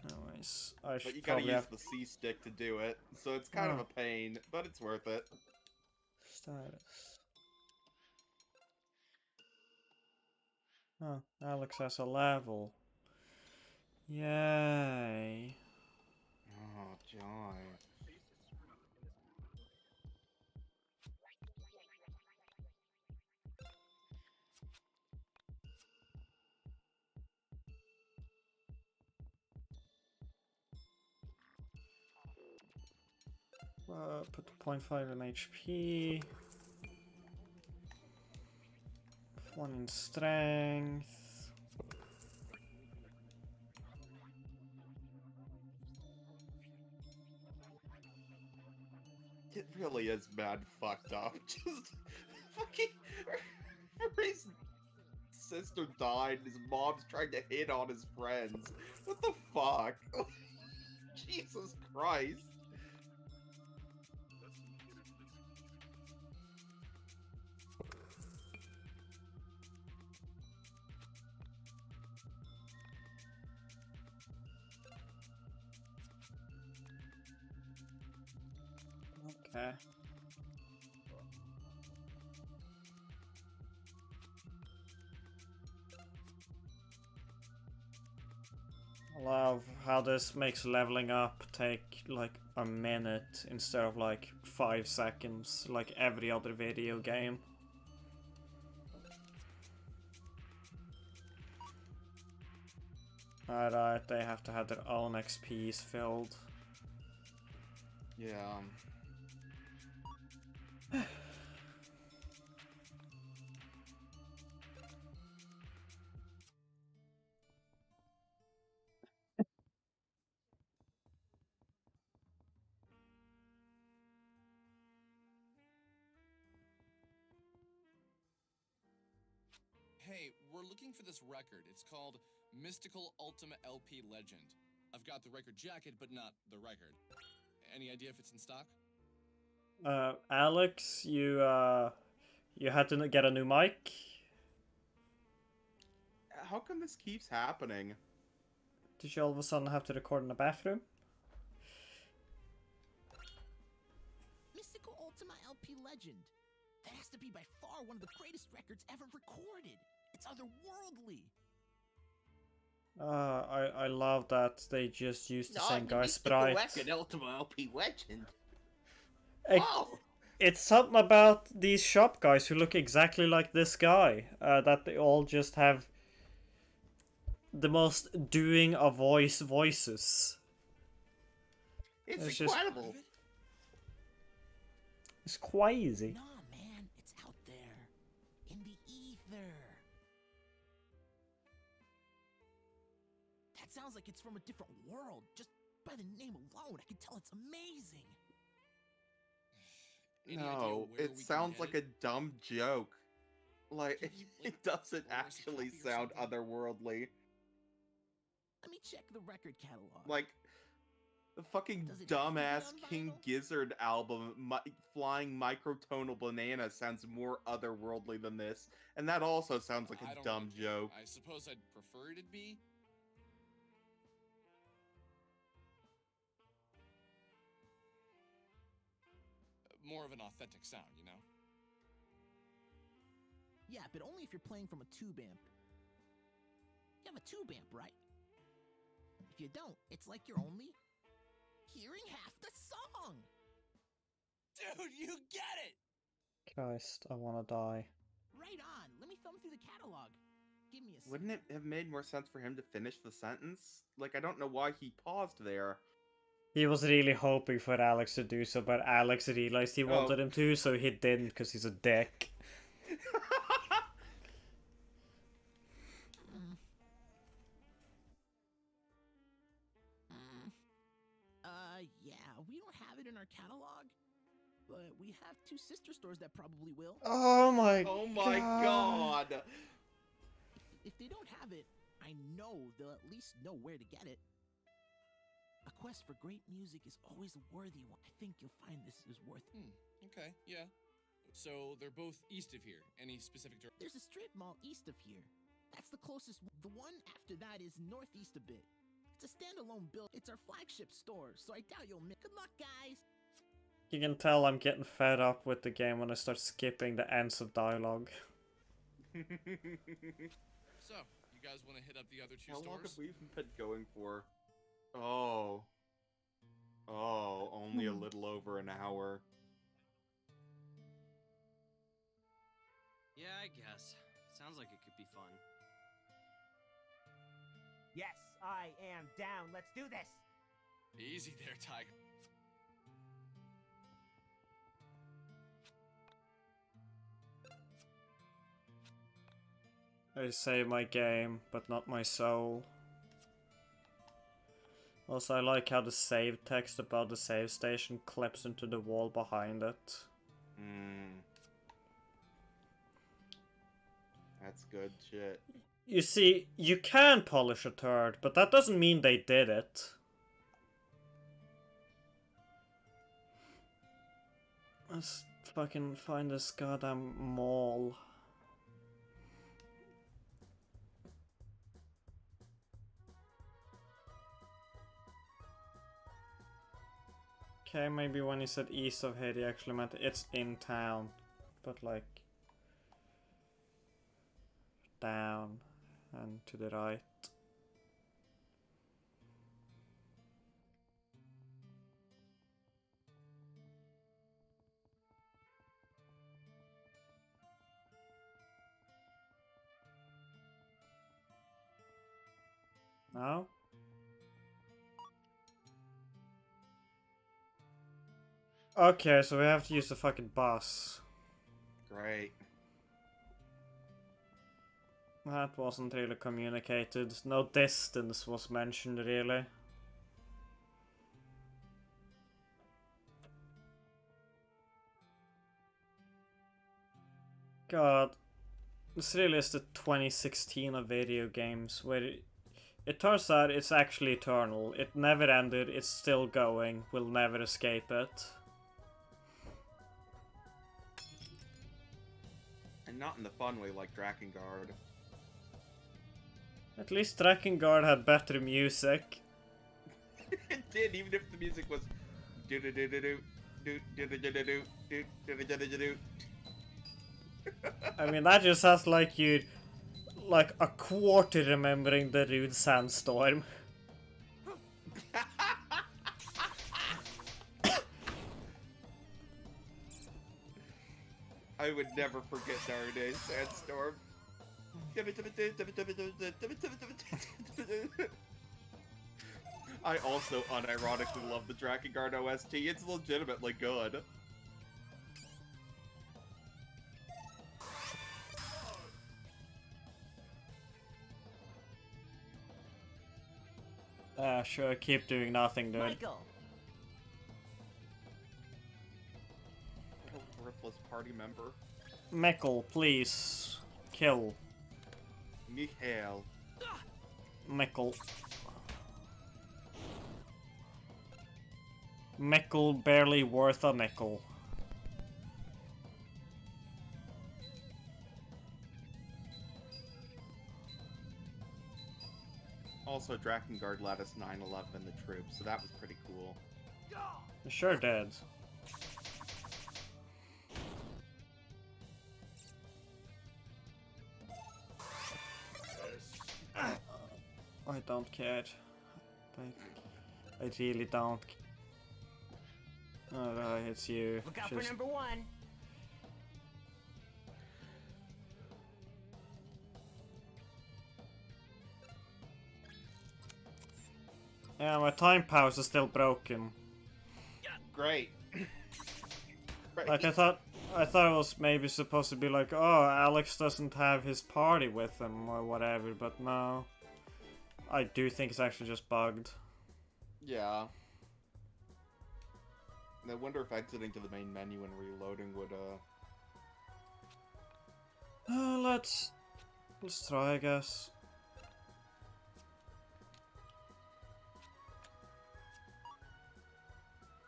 Anyways, I should But you gotta probably use have the C stick to do it, so it's kind of a pain, but it's worth it. status. Oh, Alex has a level. Yay. Oh, joy. Put the 0.5 in HP. 1 in strength. It really is mad fucked up. Just fucking his sister died, his mom's trying to hit on his friends. What the fuck? Jesus Christ. Okay. I love how this makes leveling up take like a minute instead of like 5 seconds, like every other video game. Alright, they have to have their own XPs filled. Yeah. Hey, we're looking for this record. It's called Mystical Ultima LP Legend. I've got the record jacket, but not the record. Any idea if it's in stock? Alex, you had to get a new mic? How come this keeps happening? Did you all of a sudden have to record in the bathroom? Mystical Ultima LP Legend. That has to be by far one of the greatest records ever recorded. It's otherworldly. I love that they just used the same guy's sprite. Record, Ultima LP Legend. It's something about these shop guys who look exactly like this guy, that they all just have the most doing a voices. It's incredible. It's crazy. Nah, man, it's out there. In the ether. That sounds like it's from a different world. Just by the name alone, I can tell it's amazing. No, it sounds like a dumb joke. Like, it doesn't actually sound otherworldly. Let me check the record catalog. Like, the fucking dumbass King Gizzard album, Flying Microtonal Banana, sounds more otherworldly than this. And that also sounds like a dumb joke. I suppose I'd prefer it'd be. More of an authentic sound, you know? Yeah, but only if you're playing from a tube amp. You have a tube amp, right? If you don't, it's like you're only hearing half the song. Dude, you get it! Christ, I wanna die. Right on. Let me thumb through the catalog. Give me a second. Wouldn't it have made more sense for him to finish the sentence? Like, I don't know why he paused there. He was really hoping for Alex to do so, but Alex realized he wanted him to, so he didn't because he's a dick. Yeah, we don't have it in our catalog, but we have 2 sister stores that probably will. Oh my god! If they don't have it, I know they'll at least know where to get it. A quest for great music is always a worthy one. I think you'll find this is worth it. Okay, yeah. So they're both east of here. Any specific direction? There's a strip mall east of here. That's the closest one. The one after that is northeast a bit. It's a standalone build. It's our flagship store, so I doubt you'll miss. Good luck, guys! You can tell I'm getting fed up with the game when I start skipping the ends of dialogue. So, you guys want to hit up the other 2 How stores? long have we even been going for? Oh, only a little over an hour. Yeah, I guess. Sounds like it could be fun. Yes, I am down. Let's do this. Easy there, Tiger. I save my game, but not my soul. Also, I like how the save text about the save station clips into the wall behind it. That's good shit. You see, you can polish a turd, but that doesn't mean they did it. Let's fucking find this goddamn mall. Okay, maybe when he said east of here, he actually meant it's in town. But like... down and to the right. No? Okay, so we have to use the fucking bus. Great. That wasn't really communicated. No distance was mentioned, really. God. This really is the 2016 of video games, where it turns out it's actually eternal. It never ended, it's still going, we'll never escape it. And not in the fun way like Drakengard. At least Drakengard had better music. It did, even if the music was do do do do do do do do do do do do do do. I mean, that just has like you, like a quarter remembering the Rude Sandstorm. I would never forget nowadays Sandstorm. I also unironically love the Drakengard OST. It's legitimately good. Sure, keep doing nothing, dude. Michael. What a worthless party member. Mikkel, please. Kill. Michael. Mikkel. Mikkel barely worth a nickel. Also, Drakengard let us 9/11 the troops, so that was pretty cool. You sure did. I don't care. I really don't. Alright, it's you. Look out for number 1. Yeah, my time pause is still broken. Great. Great. Like I thought it was maybe supposed to be like, oh, Alex doesn't have his party with him or whatever, but no. I do think it's actually just bugged. Yeah. I wonder if exiting to the main menu and reloading would, Let's try, I guess.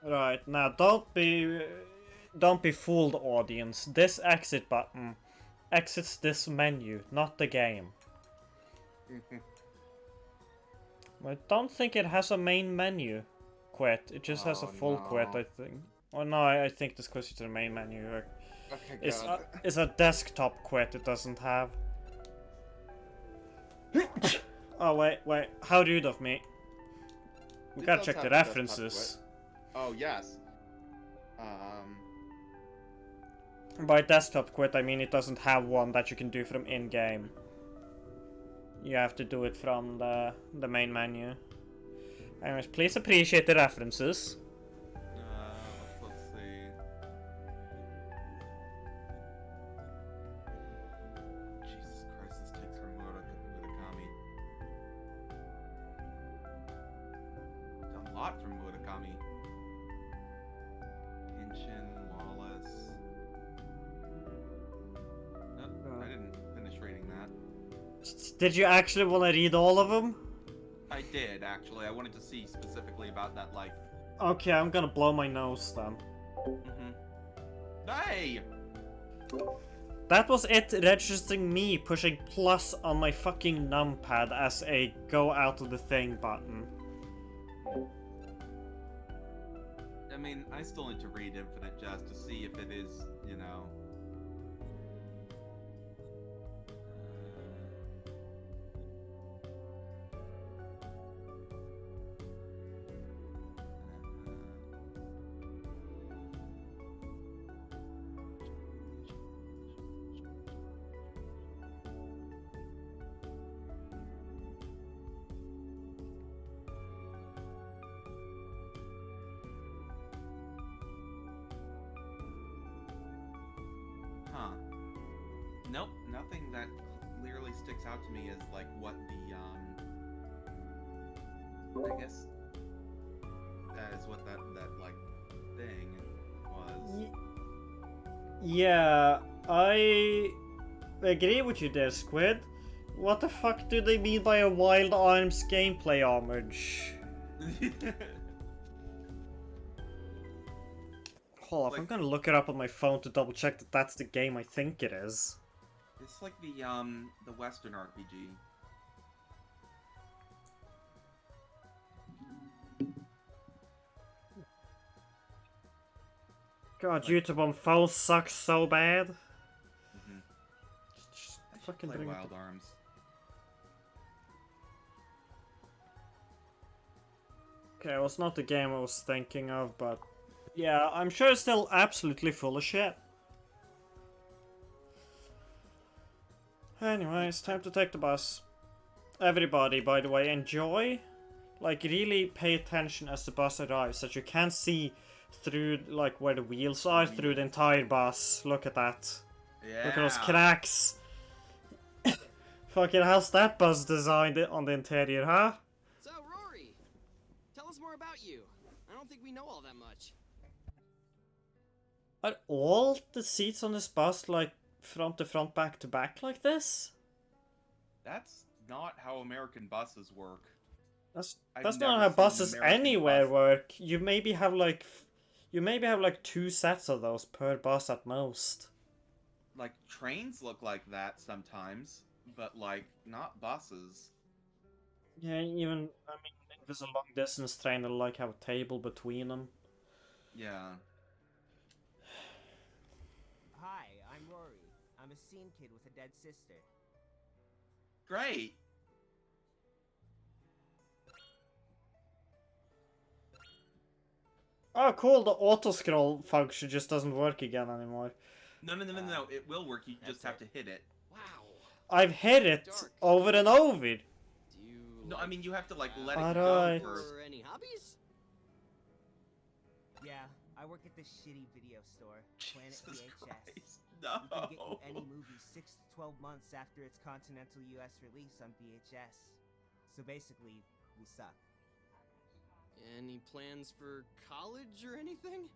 Right, now don't be fooled, audience. This exit button exits this menu, not the game. I don't think it has a main menu quit. It just has a full quit, I think. Oh no, I think this goes to the main menu. Okay, It's a desktop quit it doesn't have. Oh wait, how rude of me. We gotta check the references. Oh yes. By desktop quit I mean it doesn't have one that you can do from in-game. You have to do it from the main menu. Anyways, please appreciate the references. Let's see. Jesus Christ, this takes from Murakami. A lot from Murakami. Henshin, Wallace. Nope, I didn't finish reading that. Did you actually want to read all of them? I did, actually. I wanted to see specifically about that, like... Okay, I'm gonna blow my nose then. Hey! That was it registering me pushing plus on my fucking numpad as a go out of the thing button. I mean, I still need to read Infinite just to see if it is, you know... Huh. Nope, nothing that clearly sticks out to me as, like, what the, I guess that is what that like, thing was. Yeah, I agree with you there, Squid. What the fuck do they mean by a Wild Arms gameplay homage? Hold up, I'm gonna look it up on my phone to double check that that's the game I think it is. It's like the Western RPG. God, YouTube on phone sucks so bad. Just fucking play bring Wild Arms. Okay, it was not the game I was thinking of, but... Yeah, I'm sure it's still absolutely full of shit. Anyways, time to take the bus. Everybody, by the way, enjoy. Like, really pay attention as the bus arrives, so that you can see through, like, where the wheels are through the entire bus. Look at that. Yeah. Look at those cracks. Fucking, how's that bus designed on the interior, huh? So, Rory, tell us more about you. I don't think we know all that much. Are all the seats on this bus, like, front to front, back to back like this? That's not how American buses work. That's I've not never how seen buses American anywhere bus. work. You maybe have like 2 sets of those per bus at most. Like, trains look like that sometimes, but, like, not buses. Yeah, even, I mean, if there's a long distance train, it'll like have a table between them. Yeah. Hi, I'm Rory. I'm a scene kid with a dead sister. Great! Oh, cool, the auto-scroll function just doesn't work again anymore. No, it will work, you just have to hit it. Wow. I've hit it over and over. Do you No, I mean, you have to, like, let it Alright. go first. or any hobbies? Yeah, I work at this shitty video store, Planet Jesus VHS. Christ, We can get you no. any movie 6 to 12 months after its continental US release on VHS. So basically, we suck. Any plans for college or anything?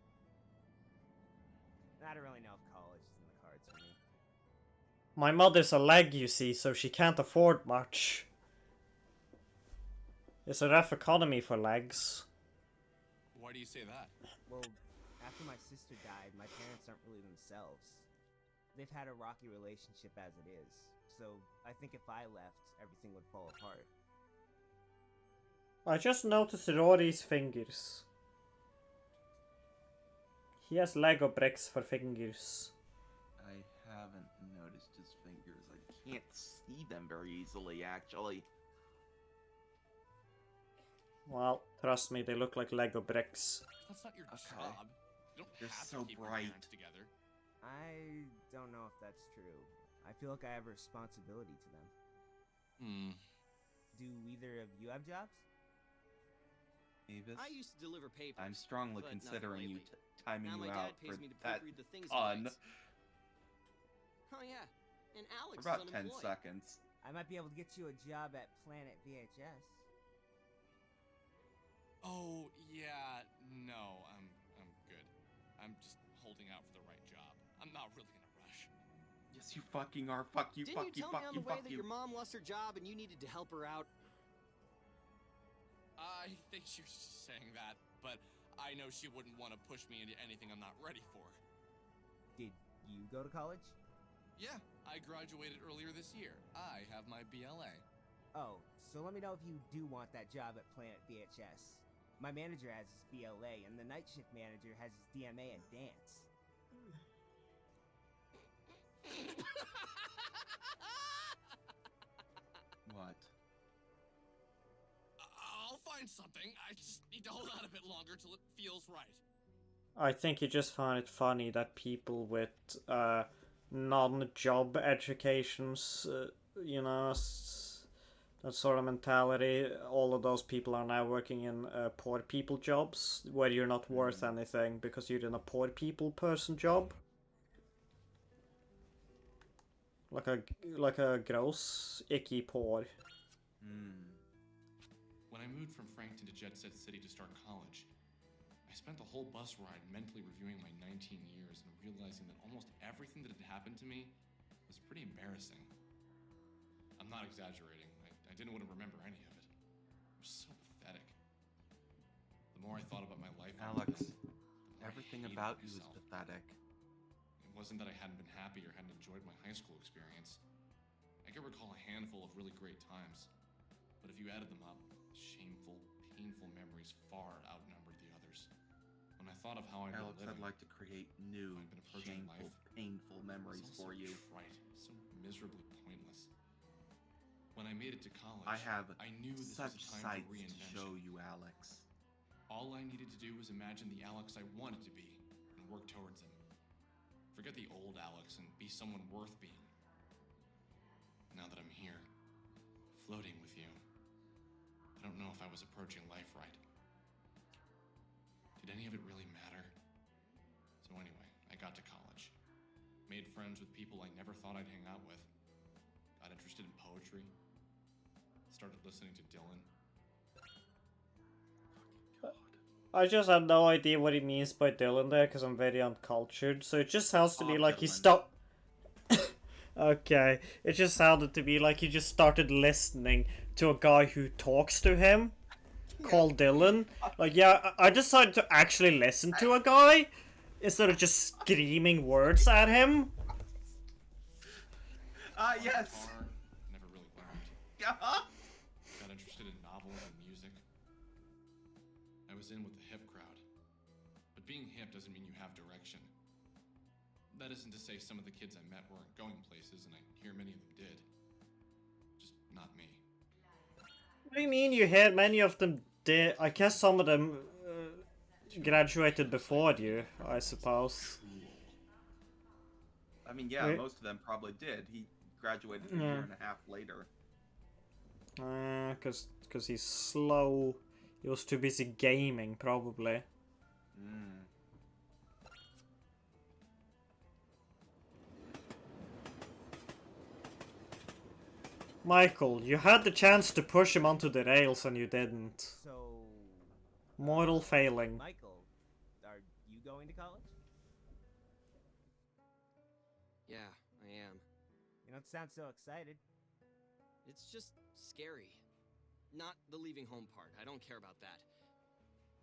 I don't really know if college is in the cards for me. My mother's a leg, you see, so she can't afford much. It's a rough economy for legs. Why do you say that? Well, after my sister died, my parents aren't really themselves. They've had a rocky relationship as it is, so I think if I left, everything would fall apart. I just noticed Rory's fingers. He has Lego bricks for fingers. I haven't noticed his fingers. I can't see them very easily, actually. Well, trust me, they look like Lego bricks. That's not your Okay. job. You don't They're have so to keep your bright. parents together. I don't know if that's true. I feel like I have a responsibility to them. Hmm. Do either of you have jobs? Avis, I used to deliver papers. I'm strongly but considering nothing you lately. timing Now you my out dad pays for me to that proofread the things he ton writes. Oh yeah, and Alex for about is 10 unemployed. seconds. I might be able to get you a job at Planet VHS. Oh yeah, no, I'm good. I'm just holding out for the right job. I'm not really in a rush. Yes, you fucking are. Fuck you, Didn't fuck you you, tell me fuck on you, the way fuck that you. your mom lost her job and you needed to help her out? I think she was just saying that, but I know she wouldn't want to push me into anything I'm not ready for. Did you go to college? Yeah, I graduated earlier this year. I have my BLA. Oh, so let me know if you do want that job at Planet VHS. My manager has his BLA, and the night shift manager has his DMA in dance. What? I'll find something. I just need to hold out a bit longer till it feels right. I think you just find it funny that people with non-job educations, that sort of mentality, all of those people are now working in poor people jobs where you're not worth anything because you're in a poor people person job. Like a gross, icky poor. When I moved from Frankton to Jet Set City to start college, I spent the whole bus ride mentally reviewing my 19 years and realizing that almost everything that had happened to me was pretty embarrassing. I'm not exaggerating. I didn't want to remember any of it. It was so pathetic. The more I thought about my life, Alex, the more I everything hated about you is myself. pathetic. It wasn't that I hadn't been happy or hadn't enjoyed my high school experience. I can recall a handful of really great times, but if you added them up, the shameful, painful memories far outnumbered the others. When I thought of how I'd Alex, been living, I'd like to create new, I've been approaching shameful, life. painful memories It's for also you. trite, so miserably pointless. When I made it to college, I have I knew this such was a time sights for to reinvention. show you, Alex. All I needed to do was imagine the Alex I wanted to be and work towards him. Forget the old Alex and be someone worth being. Now that I'm here, floating with you, I don't know if I was approaching life right. Did any of it really matter? So anyway, I got to college. Made friends with people I never thought I'd hang out with. Got interested in poetry. Started listening to Dylan. I just have no idea what he means by Dylan there because I'm very uncultured. So it just sounds to me like he Dylan. stopped. Okay, it just sounded to me like he just started listening to a guy who talks to him, called Dylan. Like, yeah, I decided to actually listen to a guy instead of just screaming words at him. Yes. Never really learned. Got interested in novels and music. I was in with the hip crowd. But being hip doesn't mean you have direction. That isn't to say some of the kids I met weren't going places, and I hear many of them did. Just not me. What do you mean you heard many of them did? I guess some of them graduated before you, I suppose. I mean, yeah, Wait. most of them probably did. He graduated a Yeah. year and a half later. Cause he's slow. He was too busy gaming, probably. Michael, you had the chance to push him onto the rails and you didn't. So... Moral failing. Michael, are you going to college? Yeah, I am. You don't sound so excited. It's just scary. Not the leaving home part, I don't care about that.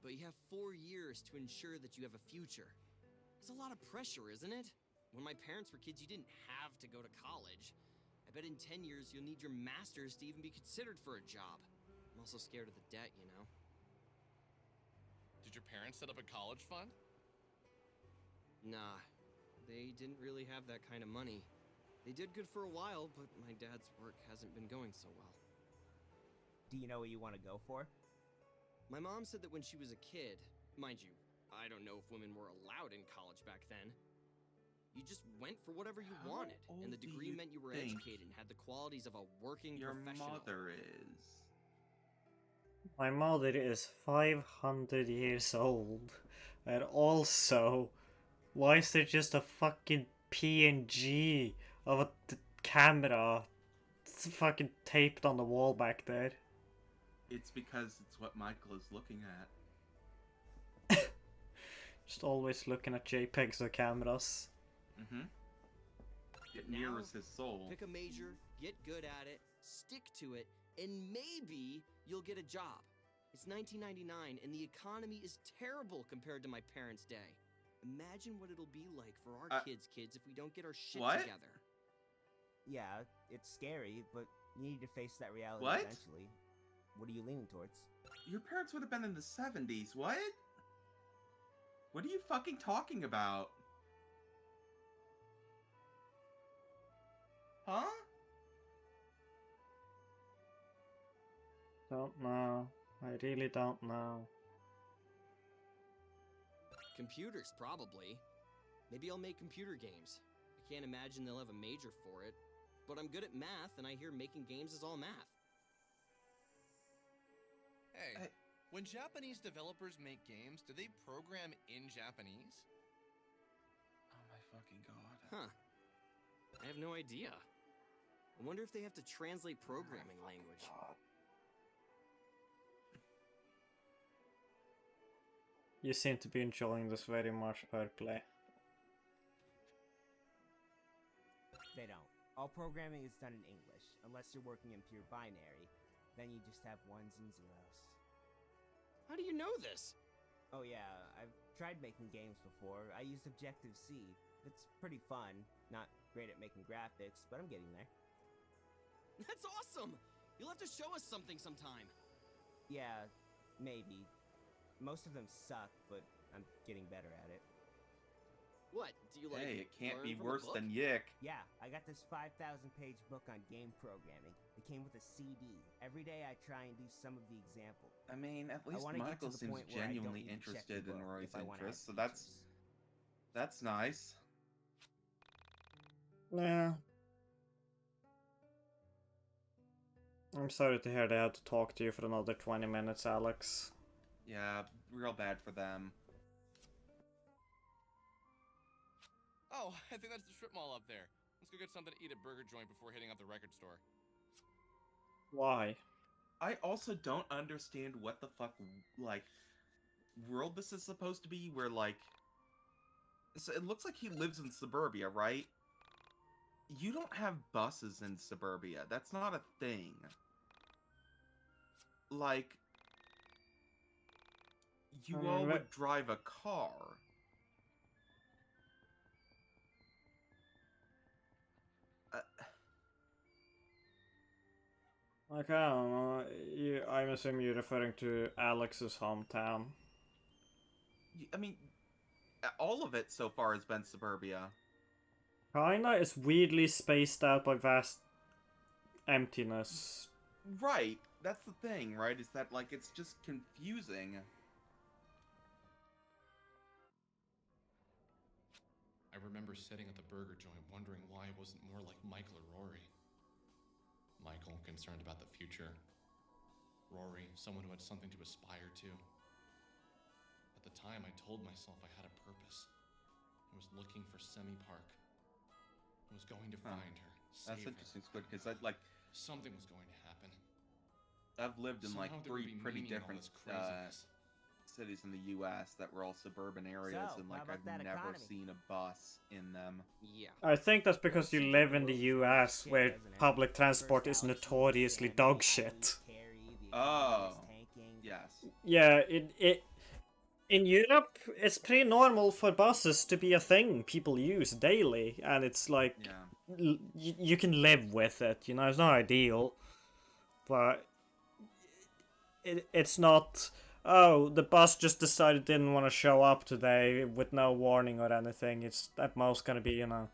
But you have 4 years to ensure that you have a future. It's a lot of pressure, isn't it? When my parents were kids, you didn't have to go to college. I bet in 10 years you'll need your master's to even be considered for a job. I'm also scared of the debt, you know? Did your parents set up a college fund? Nah, they didn't really have that kind of money. They did good for a while, but my dad's work hasn't been going so well. Do you know what you want to go for? My mom said that when she was a kid, mind you, I don't know if women were allowed in college back then. You just went for whatever you wanted, and the degree meant you were educated and had the qualities of a working professional. Your mother is. My mother is 500 years old. And also, why is there just a fucking PNG of a camera? It's fucking taped on the wall back there. It's because it's what Michael is looking at. Just always looking at JPEGs of cameras. Mm-hmm. It mirrors his soul. Pick a major, get good at it, stick to it, and maybe you'll get a job. It's 1999, and the economy is terrible compared to my parents' day. Imagine what it'll be like for our kids if we don't get our shit together. Yeah, it's scary, but you need to face that reality What? eventually. What are you leaning towards? Your parents would have been in the 70s. What? What are you fucking talking about? Huh? Don't know. I really don't know. Computers, probably. Maybe I'll make computer games. I can't imagine they'll have a major for it. But I'm good at math, and I hear making games is all math. Hey, when Japanese developers make games, do they program in Japanese? Oh my fucking god. Huh. I have no idea. I wonder if they have to translate programming language. You seem to be enjoying this very much, Earthplay. They don't. All programming is done in English, unless you're working in pure binary. Then you just have ones and zeros. How do you know this? Oh yeah, I've tried making games before. I used Objective-C. It's pretty fun. Not great at making graphics, but I'm getting there. That's awesome! You'll have to show us something sometime. Yeah, maybe. Most of them suck, but I'm getting better at it. What? Do you like? Hey, it can't learn be from a worse book? than Yiik. Yeah, I got this 5,000-page book on game programming. It came with a CD. Every day I try and do some of the example. I mean, at least wanna get to Michael the seems point where I don't genuinely need to check the interested in book Roy's if I wanna interests, so add that's nice. Yeah. I'm sorry to hear they had to talk to you for another 20 minutes, Alex. Yeah, real bad for them. Oh, I think that's the strip mall up there. Let's go get something to eat at Burger Joint before hitting up the record store. Why? I also don't understand what the fuck, like, world this is supposed to be, where, like... So it looks like he lives in suburbia, right? You don't have buses in suburbia. That's not a thing. Like... You all would drive a car. Like, I don't know. I'm assuming you're referring to Alex's hometown. I mean, all of it so far has been suburbia. Kinda. It's weirdly spaced out by vast emptiness. Right. That's the thing, right? Is that, like, it's just confusing. I remember sitting at the burger joint wondering why it wasn't more like Michael or Rory. Michael, concerned about the future. Rory, someone who had something to aspire to. At the time, I told myself I had a purpose. I was looking for Semi Park. I was going to find her, save That's her. interesting, Squid, because like... Something was going to happen. I've lived in, like, Somehow there would 3 be pretty meaning in all different this craziness. cities in the U.S. that were all suburban areas, So, and how like about I've that never economy? seen a bus in them. Yeah. I think that's because you live in the US, where public transport is notoriously dog shit. Oh, yes. Yeah, in Europe, it's pretty normal for buses to be a thing people use daily, and it's like you can live with it. You know, it's not ideal, but it's not. Oh, the bus just decided didn't want to show up today with no warning or anything. It's at most gonna be, you know,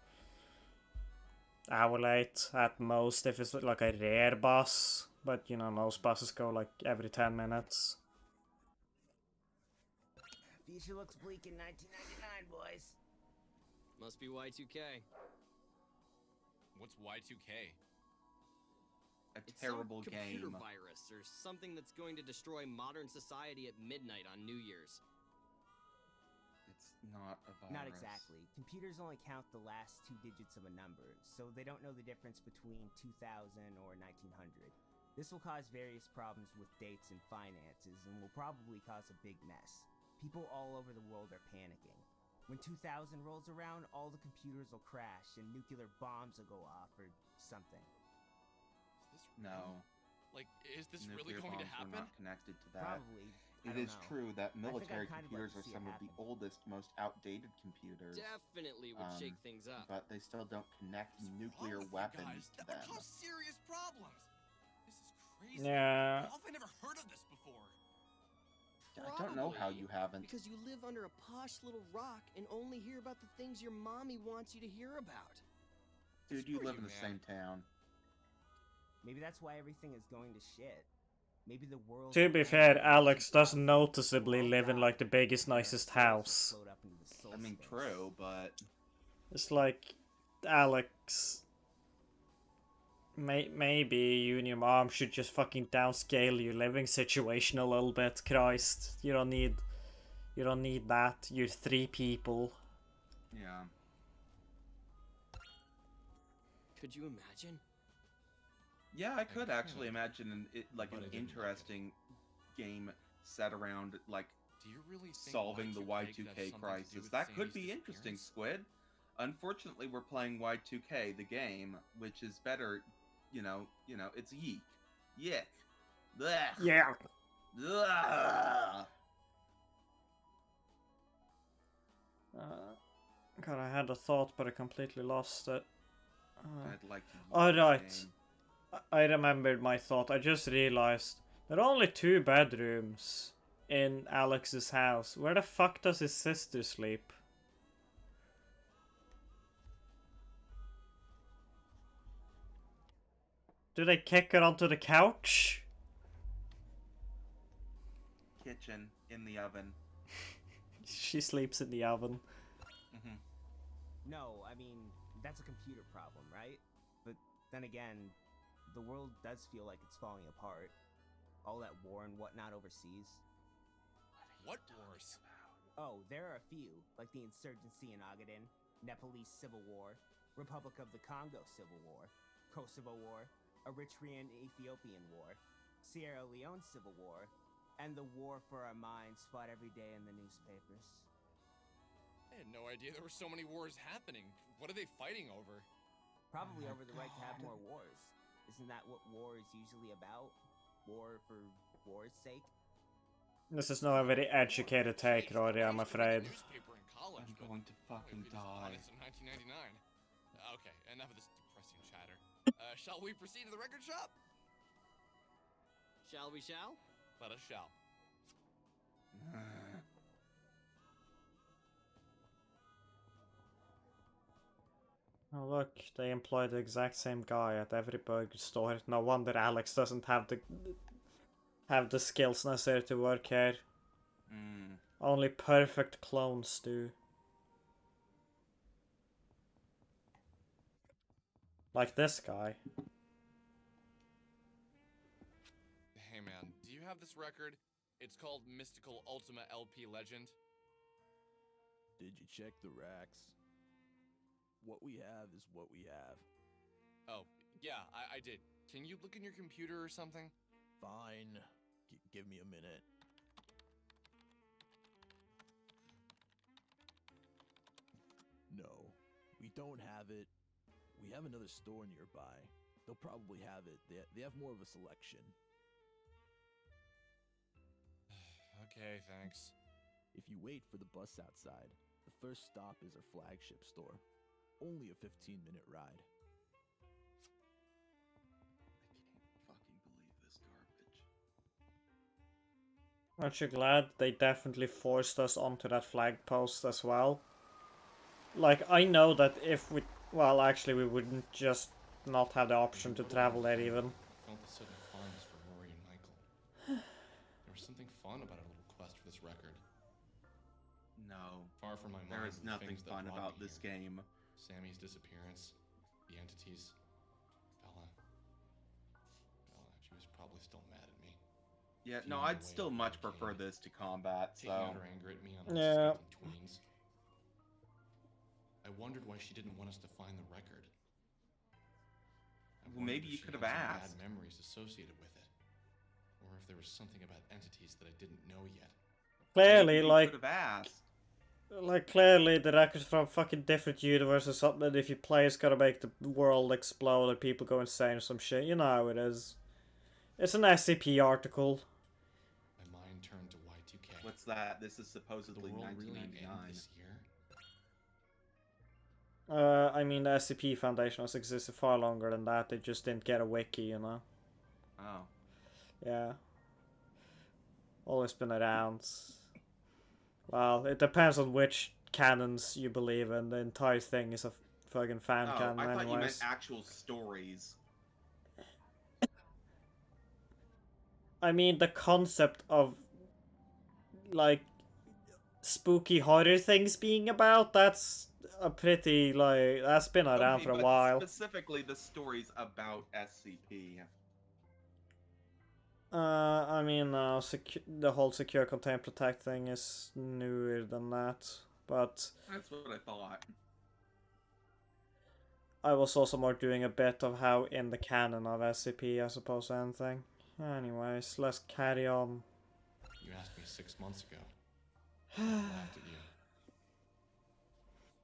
hour late at most if it's like a rare bus. But you know, most buses go like every 10 minutes. Future looks bleak in 1999, boys. Must be Y2K. What's Y2K? A It's terrible some computer game. virus or something that's going to destroy modern society at midnight on New Year's. It's not a virus. Not exactly. Computers only count the last 2 digits of a number, so they don't know the difference between 2000 or 1900. This will cause various problems with dates and finances, and will probably cause a big mess. People all over the world are panicking. When 2000 rolls around, all the computers will crash and nuclear bombs will go off or something. Is this No. Like, is this Nuclear really going to bombs happen? were not connected to that. Probably. It is true that military computers are some of the oldest, most outdated computers. Definitely would shake things up. But they still don't connect nuclear weapons to them. That would cause serious problems. This is crazy. Yeah. How have I never heard of this before? I don't know how you haven't. Because you live under a posh little rock and only hear about the things your mommy wants you to hear about. Dude, you live in the same town. Maybe that's why everything is going to shit. Maybe the world... To be fair, Alex does noticeably live in like the biggest, nicest house. I mean, true, but... It's like, Alex... Maybe you and your mom should just fucking downscale your living situation a little bit, Christ. You don't need that. You're 3 people. Yeah. Could you imagine? Yeah, I could actually imagine an interesting game set around like Do you really think solving the Y2K Y2K could have something to do crisis. with That could Sandy's be interesting, disappearance? Squid. Unfortunately, we're playing Y2K, the game, which is better. You know, it's Yiik. Yick. Blech. Yeah. Ugh. God, I had a thought, but I completely lost it. I'd like to. Alright. I remembered my thought. I just realized there are only 2 bedrooms in Alex's house. Where the fuck does his sister sleep? Do they kick her onto the couch? Kitchen in the oven. She sleeps in the oven. No, I mean, that's a computer problem, right? But then again, the world does feel like it's falling apart. All that war and whatnot overseas. What wars? Oh, there are a few, like the insurgency in Ogaden, Nepalese Civil War, Republic of the Congo Civil War, Kosovo War, Eritrean Ethiopian War, Sierra Leone Civil War, and the war for our minds fought every day in the newspapers. I had no idea there were so many wars happening. What are they fighting over? Probably over the right to have more wars. Isn't that what war is usually about? War for war's sake? This is not a very educated take, Rory, I'm afraid. I'm going to fucking die. In 1999. Okay, enough of this depressing chatter. Shall we proceed to the record shop? Shall we shall? Let us shall. Oh look, they employ the exact same guy at every burger store. No wonder Alex doesn't have the skills necessary to work here. Only perfect clones do. Like this guy. Hey man, do you have this record? It's called Mystical Ultima LP Legend. Did you check the racks? What we have is what we have. Oh, yeah, I did. Can you look in your computer or something? Fine. Give me a minute. we don't have it, we have another store nearby. They'll probably have it. They have more of a selection. Okay, thanks. If you wait for the bus outside, the first stop is our flagship store. Only a 15-minute ride. I can't fucking believe this garbage. Aren't you glad they definitely forced us onto that flag post as well? Like, I know that if we... Well, actually, we wouldn't just not have the option to travel there even. I felt a sudden fondness for Rory and Michael. There was something fun about our little quest for this record. No. Far from my mind There is were the nothing things that fun brought about me this here. game. Sammy's disappearance, the entities, Bella. She was probably still mad at me. Yeah, Feeling no, the I'd way still of much Barricade, prefer this to combat, taking out so... her anger at me on Yeah. unsuspecting tweens. I wondered why she didn't want us to find the record. Well, maybe you could have had some asked. bad memories associated with it, or if there was something about entities that I didn't know yet. Clearly, Maybe you like... could have asked. Like, clearly the record's from fucking different universe or something. If you play, it's gonna make the world explode and people go insane or some shit. You know how it is. It's an SCP article. My mind turned to Y2K. What's that? This is supposedly Could the world really 1999. end this year? I mean, the SCP Foundation has existed far longer than that. They just didn't get a wiki, you know? Oh. Yeah. Always been around. Well, it depends on which canons you believe in. The entire thing is a fucking fan Oh, canon I thought anyways. you meant actual stories. I mean, the concept of, like, spooky horror things being about, that's a pretty, like, that's been around Okay, for a but while. specifically the stories about SCP. I mean, the whole secure, contain, protect thing is newer than that, but That's what I thought. I was also more doing a bit of how in the canon of SCP as opposed to anything. Anyways, let's carry on. You asked me 6 months ago. I laughed at you.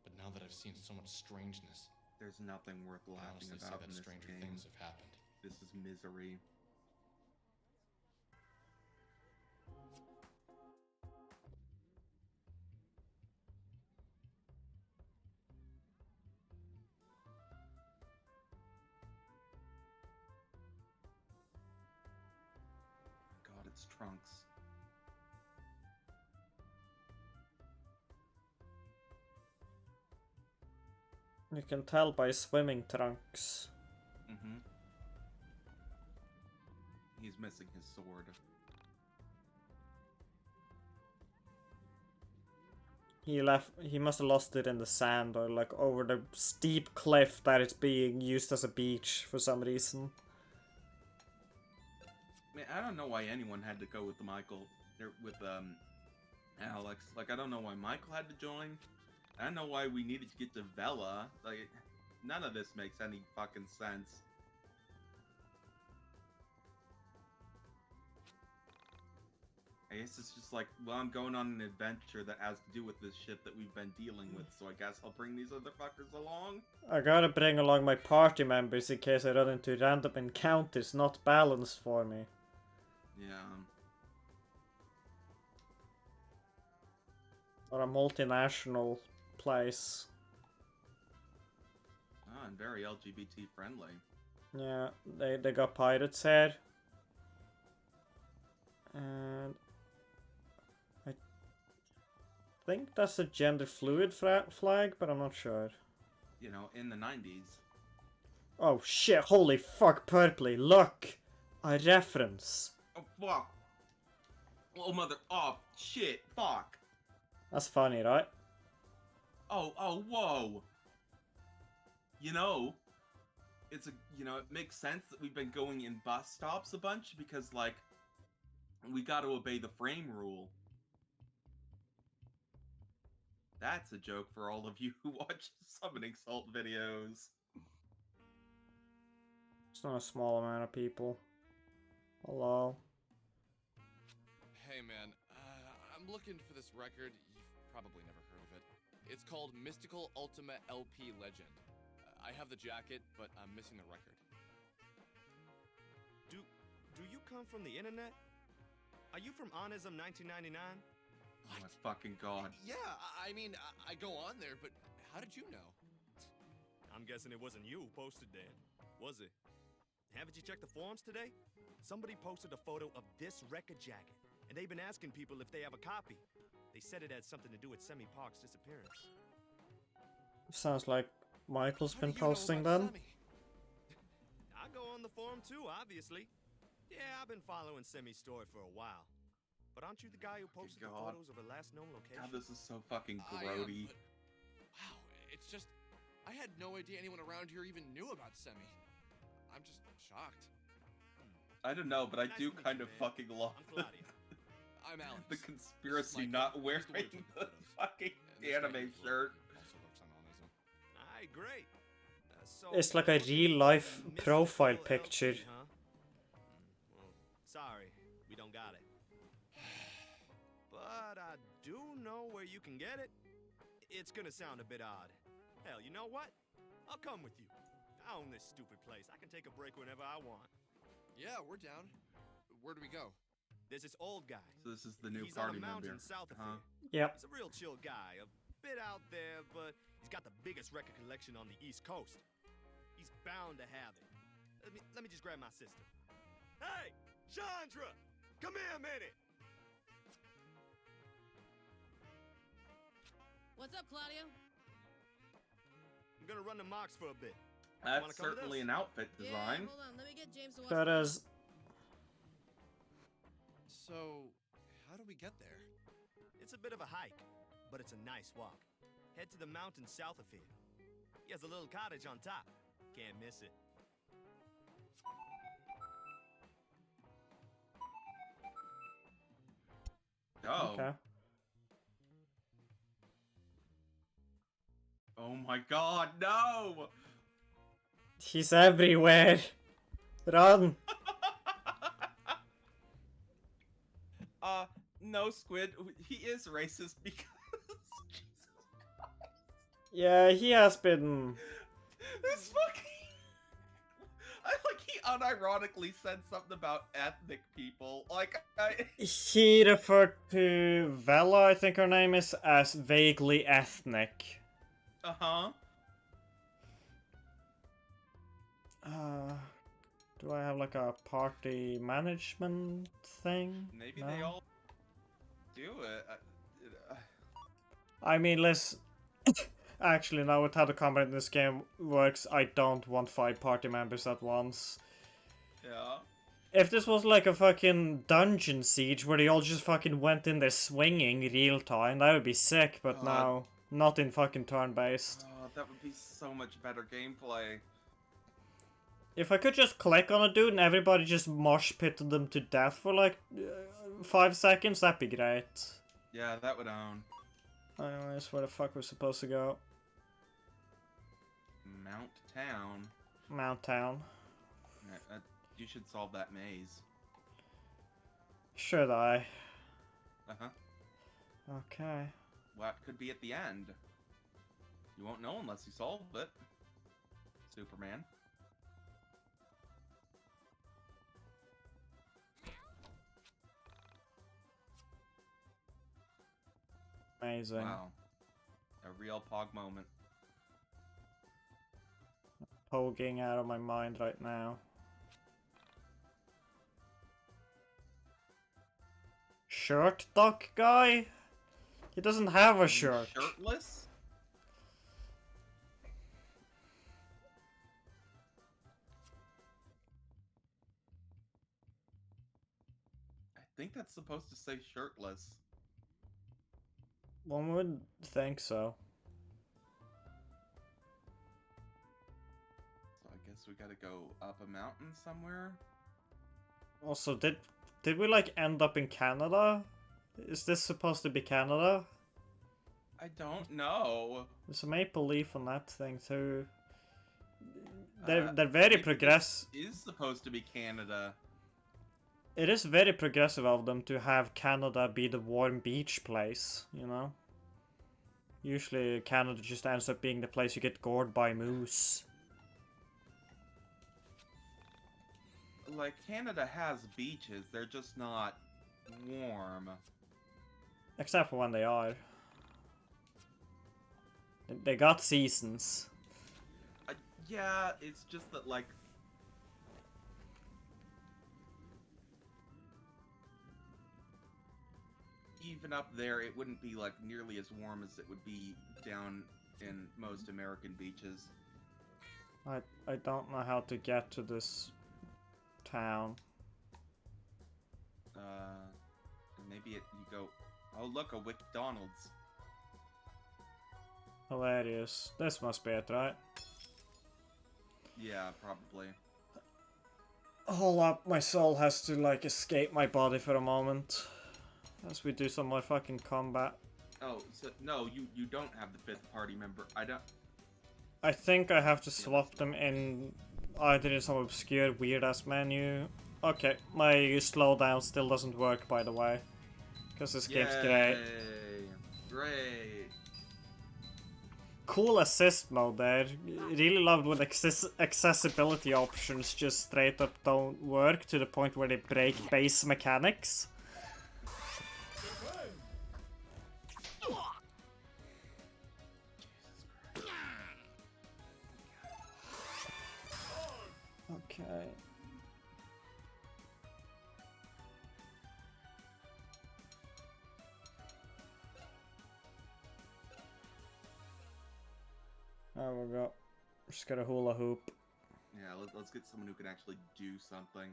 But now that I've seen so much strangeness, There's nothing worth I laughing honestly say about that in this stranger game. things have happened. This is misery. God, it's Trunks. You can tell by swimming trunks. Mm-hmm. He's missing his sword. He must have lost it in the sand or like over the steep cliff that it's being used as a beach for some reason. Man, I don't know why anyone had to go with Alex. Like, I don't know why Michael had to join. I don't know why we needed to get to Vela. Like, none of this makes any fucking sense. I guess it's just like, well, I'm going on an adventure that has to do with this shit that we've been dealing with, so I guess I'll bring these other fuckers along. I gotta bring along my party members in case I run into random encounters not balanced for me. Yeah. Or a multinational place. Oh, and very LGBT friendly. Yeah, they got pirates here. And I think that's a gender fluid flag, but I'm not sure. You know, in the 90s. Oh shit, holy fuck, Purpley, look! A reference. Oh, fuck. Oh, oh, shit, fuck. That's funny, right? Oh, whoa. You know, it makes sense that we've been going in bus stops a bunch because, like, we gotta obey the frame rule. That's a joke for all of you who watch Summoning Salt videos. It's not a small amount of people. Hello? Hey man, I'm looking for this record. You've probably never heard of it. It's called Mystical Ultima LP Legend. I have the jacket, but I'm missing the record. Do you come from the internet? Are you from Onism 1999? Oh my fucking god. Yeah, I mean, I go on there, but how did you know? I'm guessing it wasn't you who posted there, was it? Haven't you checked the forums today? Somebody posted a photo of this record jacket, and they've been asking people if they have a copy. They said it had something to do with Semi Park's disappearance. Sounds like Michael's been posting then. I go on the forum too, obviously. Yeah, I've been following Semi's story for a while. But aren't you the guy who posted the photos of her last known location? God, this is so fucking grody. Wow, it's just... I had no idea anyone around here even knew about Semi. I'm just shocked. I don't know, but I do kind of fucking love I'm Alex. the conspiracy not wearing the fucking anime shirt. Aye, great. It's like a real life profile picture. Well, sorry, we don't got it. But I do know where you can get it. It's gonna sound a bit odd. Hell, you know what? I'll come with you. I own this stupid place. I can take a break whenever I want. Yeah, we're down. Where do we go? There's this old guy. So this is the new He's party on a mountain member. south of here. Yep. He's a real chill guy, a bit out there, but he's got the biggest record collection on the East Coast. He's bound to have it. Let me just grab my sister. Hey, Chandra, come here a minute. What's up, Claudio? I'm gonna run the marks for a bit. That's certainly an outfit design. Yeah, hold on. Let me get James to watch. That is. So, how do we get there? It's a bit of a hike, but it's a nice walk. Head to the mountains south of here. He has a little cottage on top. Can't miss it. Oh. Okay. Oh my god, no! He's everywhere. Run. No, Squid. He is racist because... Yeah, he has been. This fucking... he unironically said something about ethnic people. He referred to Vela, I think her name is, as vaguely ethnic. Uh-huh. Do I have like a party management thing? Maybe No? they all do it. I mean, let's... Actually, now with how the combat in this game works, I don't want 5 party members at once. Yeah. If this was like a fucking dungeon siege where they all just fucking went in there swinging real time, that would be sick, but no, not in fucking turn-based. Oh, that would be so much better gameplay. If I could just click on a dude and everybody just mosh pitted them to death for like 5 seconds, that'd be great. Yeah, that would own. Anyways, where the fuck we're supposed to go? Mount Town. Mount Town. You should solve that maze. Should I? Uh-huh. Okay. What could be at the end? You won't know unless you solve it. Superman. Amazing. Wow. A real Pog moment. Pogging out of my mind right now. Shirt duck guy? He doesn't have a shirt. Shirtless? I think that's supposed to say shirtless. One would think so. So I guess we gotta go up a mountain somewhere? Also, did we like end up in Canada? Is this supposed to be Canada? I don't know. There's a maple leaf on that thing too. They're very progressive. Is supposed to be Canada. It is very progressive of them to have Canada be the warm beach place, you know? Usually Canada just ends up being the place you get gored by moose. Like, Canada has beaches, they're just not warm. Except for when they are. They got seasons. Yeah, it's just that, like... Even up there, it wouldn't be, like, nearly as warm as it would be down in most American beaches. I don't know how to get to this town. Maybe you go... Oh, look, a McDonald's. Hilarious. This must be it, right? Yeah, probably. Hold up, my soul has to, like, escape my body for a moment. As we do some more fucking combat. Oh, so, no, you don't have the 5th party member. I think I have to swap them in either in some obscure weird-ass menu. Okay, my slowdown still doesn't work, by the way. Because this game's great. Great. Cool assist mode there. Really loved when accessibility options just straight up don't work to the point where they break base mechanics. Okay. There we go. Just got a hula hoop. Yeah, let's get someone who can actually do something.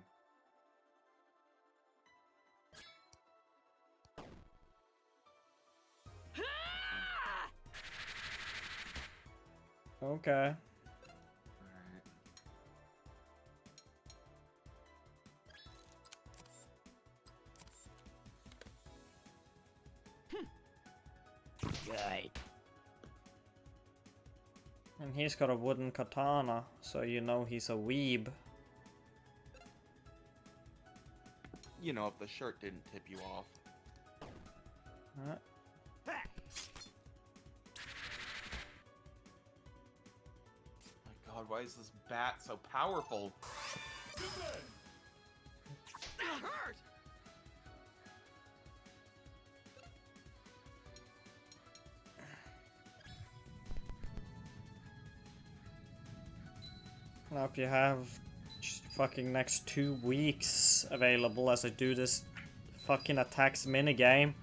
Okay. Good. And he's got a wooden katana, so you know he's a weeb. You know, if the shirt didn't tip you off. My god, why is this bat so powerful? That hurt! Now if you have just fucking next 2 weeks available as I do this fucking attacks minigame.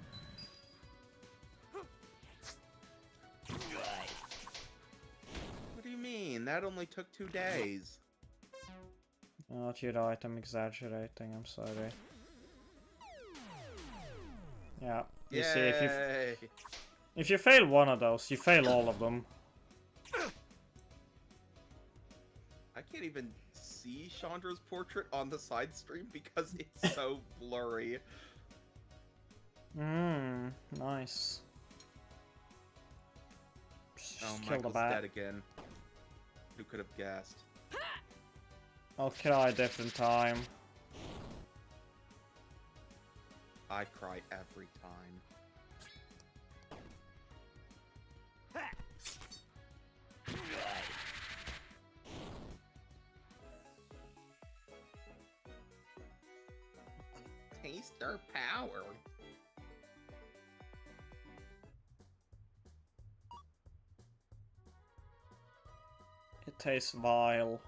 What do you mean? That only took 2 days. Oh, you're right, I'm exaggerating, I'm sorry. Yeah, you see, if you fail one of those, you fail all of them. I can't even see Chandra's portrait on the side stream because it's so blurry. Nice. Oh, Kill the Michael's bat. dead again. Who could have guessed? I'll cry a different time. I cry every time. Taste our power. It tastes vile.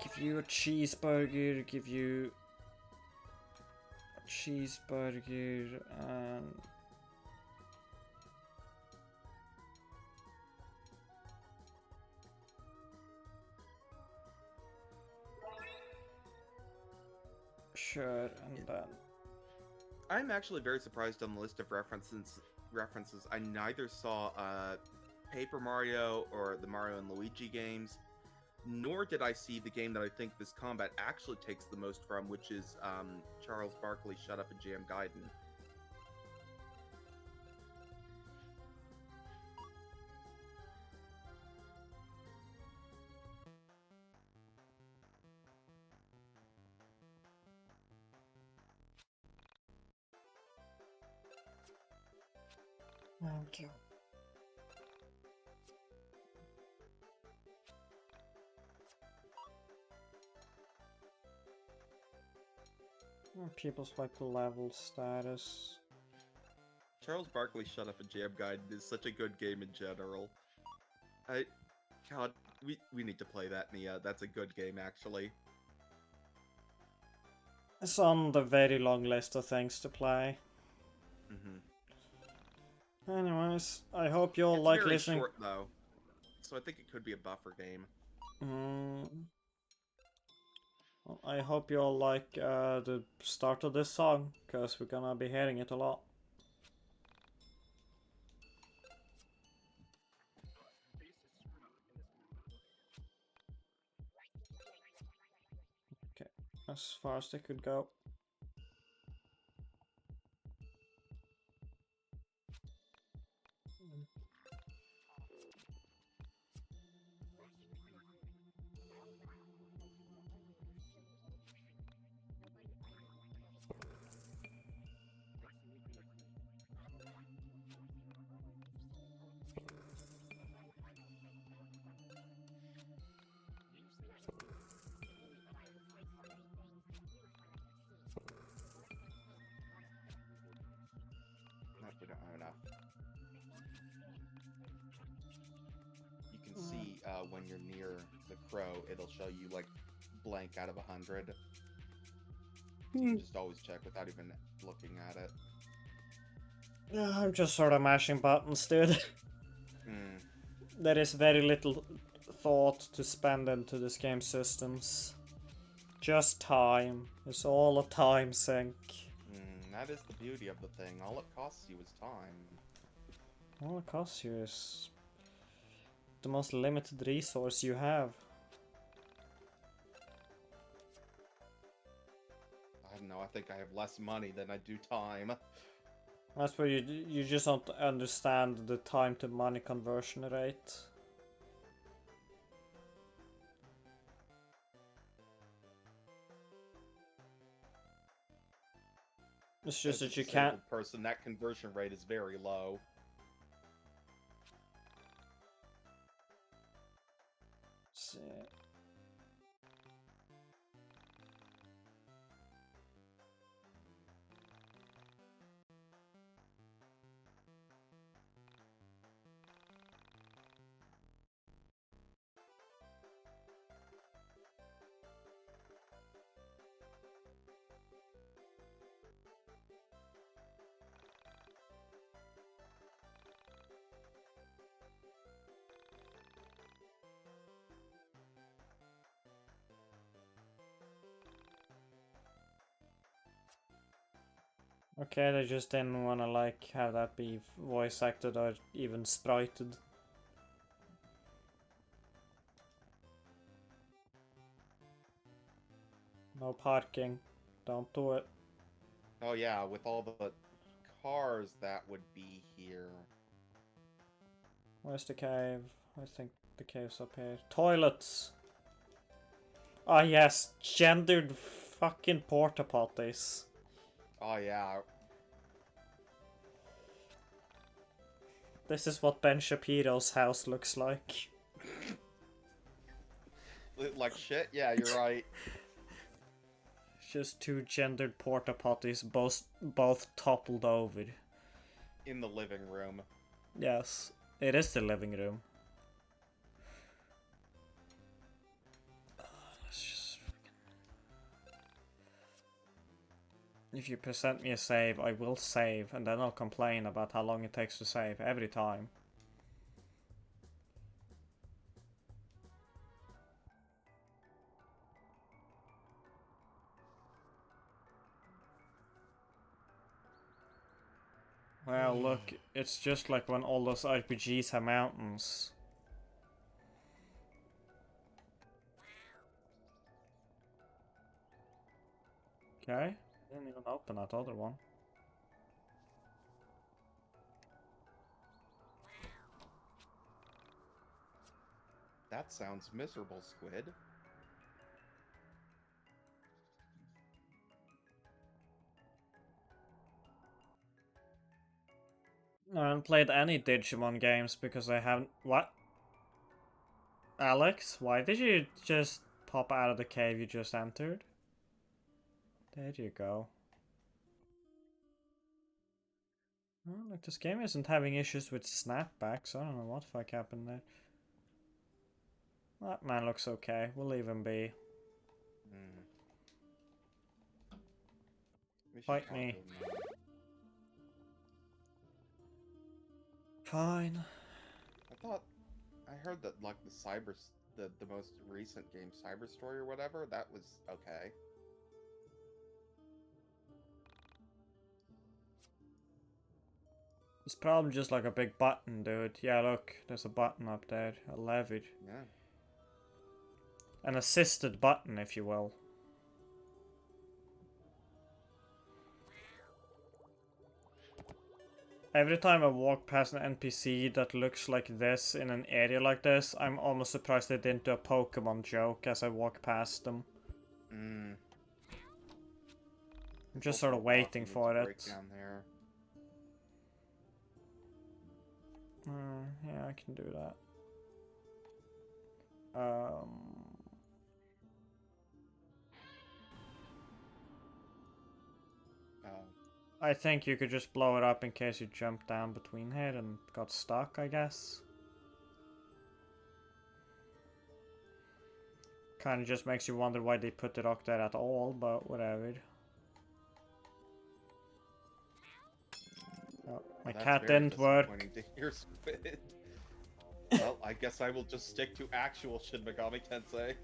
Give you a cheeseburger, give you a cheeseburger and sure, and then I'm actually very surprised on the list of references. I neither saw Paper Mario or the Mario and Luigi games, nor did I see the game that I think this combat actually takes the most from, which is Charles Barkley's Shut Up and Jam Gaiden. Thank you. People's like level status. Charles Barkley Shut Up and Jam Guide is such a good game in general. God, we need to play that, Nia. That's a good game, actually. It's on the very long list of things to play. Anyways, I hope you'll It's like very listening. short, though, so I think it could be a buffer game. Well, I hope you'll like the start of this song, because we're gonna be hearing it a lot. Okay, as far as they could go. No, we don't have enough. You can see when you're near the crow, it'll show you like blank out of 100. You can just always check without even looking at it. Yeah, I'm just sort of mashing buttons, dude. There is very little thought to spend into this game's systems. Just time. It's all a time sink. That is the beauty of the thing. All it costs you is time. All it costs you is the most limited resource you have. I don't know, I think I have less money than I do time. That's where you just don't understand the time to money conversion rate. It's just that you can't. Person, that conversion rate is very low. See. Okay, they just didn't wanna like have that be voice acted or even sprited. No parking. Don't do it. Oh yeah, with all the cars that would be here. Where's the cave? I think the cave's up here. Toilets! Ah yes, gendered fucking porta potties. Oh yeah. This is what Ben Shapiro's house looks like. Like shit? Yeah, you're right. Just two gendered porta potties, both toppled over. In the living room. Yes, it is the living room. If you present me a save, I will save, and then I'll complain about how long it takes to save every time. Well, look, it's just like when all those RPGs have mountains. Okay, didn't even open that other one. That sounds miserable, Squid. I haven't played any Digimon games because I haven't. What? Alex, why did you just pop out of the cave you just entered? There you go. Oh, look, this game isn't having issues with snapbacks. I don't know what the fuck happened there. That man looks okay. We'll leave him be. Fight me. Fine. I heard that like the most recent game, Cyber Story or whatever, that was okay. It's probably just like a big button, dude. Yeah, look, there's a button up there. A lever. Yeah. An assisted button, if you will. Every time I walk past an NPC that looks like this in an area like this, I'm almost surprised they didn't do a Pokemon joke as I walk past them. I'm just sort of waiting for it. Down there. Yeah, I can do that. I think you could just blow it up in case you jumped down between here and got stuck, I guess. Kinda just makes you wonder why they put the rock there at all, but whatever. Oh, my cat didn't work. Well, I guess I will just stick to actual Shin Megami Tensei.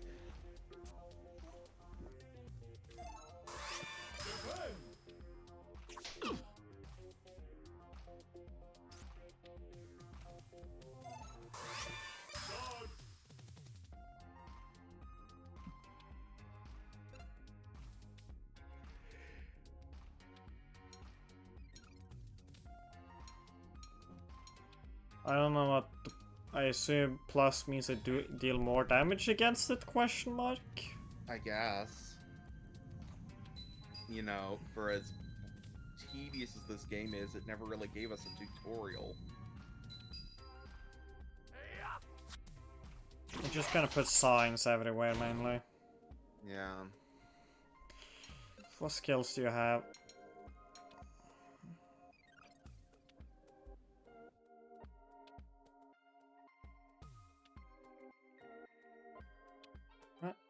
I don't know what I assume plus means I deal more damage against it, question mark? I guess. You know, for as tedious as this game is, it never really gave us a tutorial. It just kind of puts signs everywhere, mainly. Yeah. What skills do you have? Huh? That's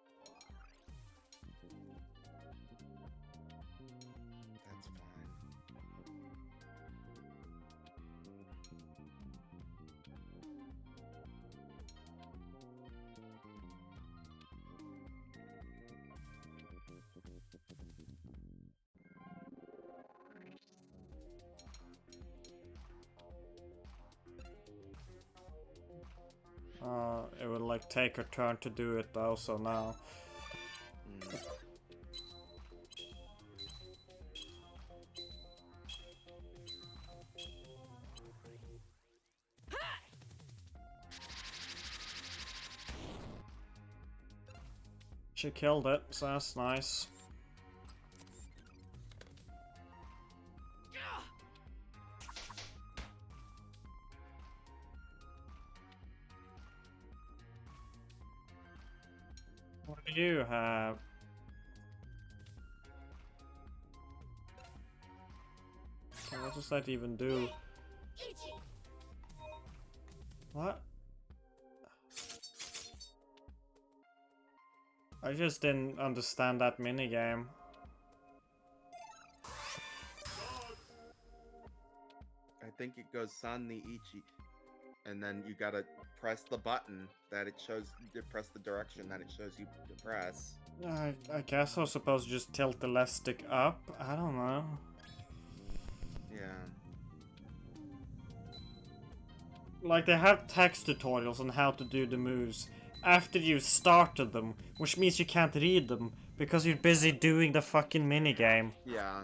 fine. It would like take a turn to do it though, so now. She killed it, so that's nice. What do you have? What does that even do? What? I just didn't understand that minigame. I think it goes San ni Ichi. And then you gotta press the button that it shows, press the direction that it shows you to press. I guess I was supposed to just tilt the left stick up? I don't know. Yeah. Like, they have text tutorials on how to do the moves after you started them, which means you can't read them because you're busy doing the fucking minigame. Yeah.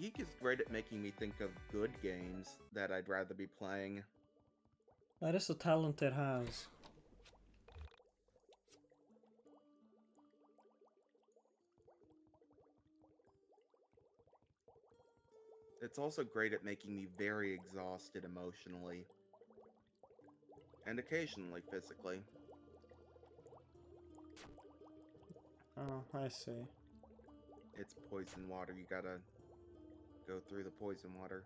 Yiik is great at making me think of good games that I'd rather be playing. That is a talent it has. It's also great at making me very exhausted emotionally. And occasionally physically. Oh, I see. It's poison water. You gotta go through the poison water.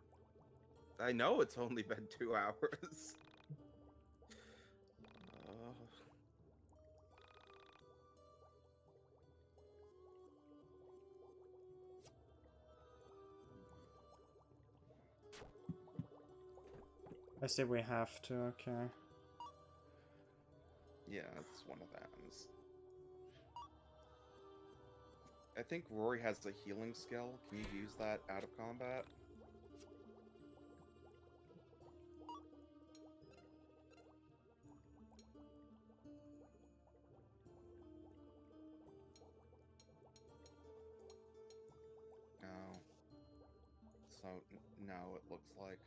I know it's only been 2 hours. I see we have to, okay. Yeah, it's one of them. I think Rory has a healing skill. Can you use that out of combat? No. So, no, it looks like.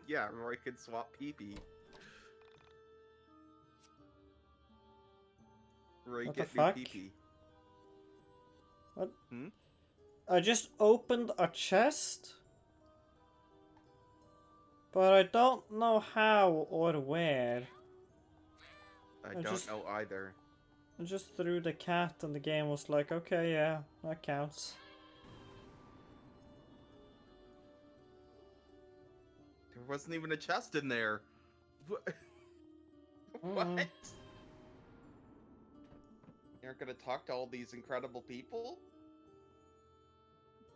Yeah, Rory could swap pee-pee. Rory, What the get new fuck? pee-pee. What? Hmm? I just opened a chest? But I don't know how or where. I don't know either. I just threw the cat and the game was like, okay, yeah, that counts. There wasn't even a chest in there. What? Mm. What? You aren't gonna talk to all these incredible people?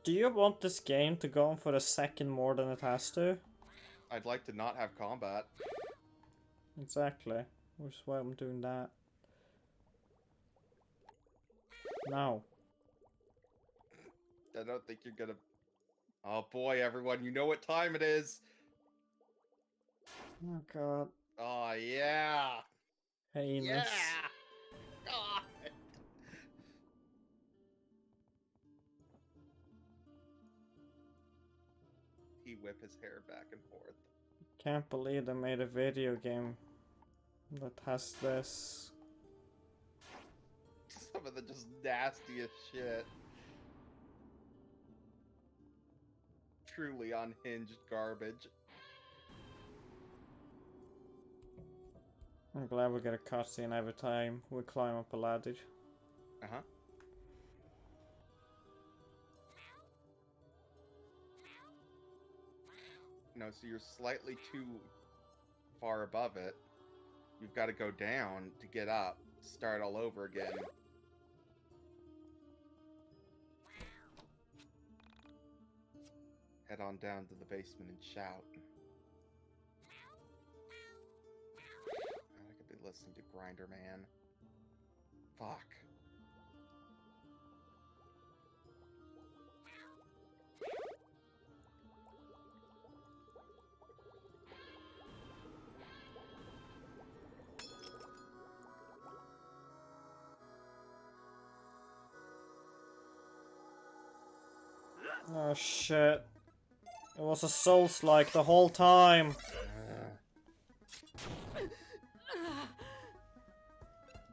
Do you want this game to go on for a second more than it has to? I'd like to not have combat. Exactly. Which is why I'm doing that. No. I don't think you're gonna... Oh boy, everyone, you know what time it is! Oh god. Oh yeah! Heinous. Yeah! God! He whip his hair back and forth. Can't believe they made a video game that has this. Some of the just nastiest shit. Truly unhinged garbage. I'm glad we get a cutscene every time we climb up a ladder. Uh-huh. No, so you're slightly too far above it. You've got to go down to get up. Start all over again. Head on down to the basement and shout. I could be listening to Grinder Man. Fuck. Oh shit. It was a Souls-like the whole time.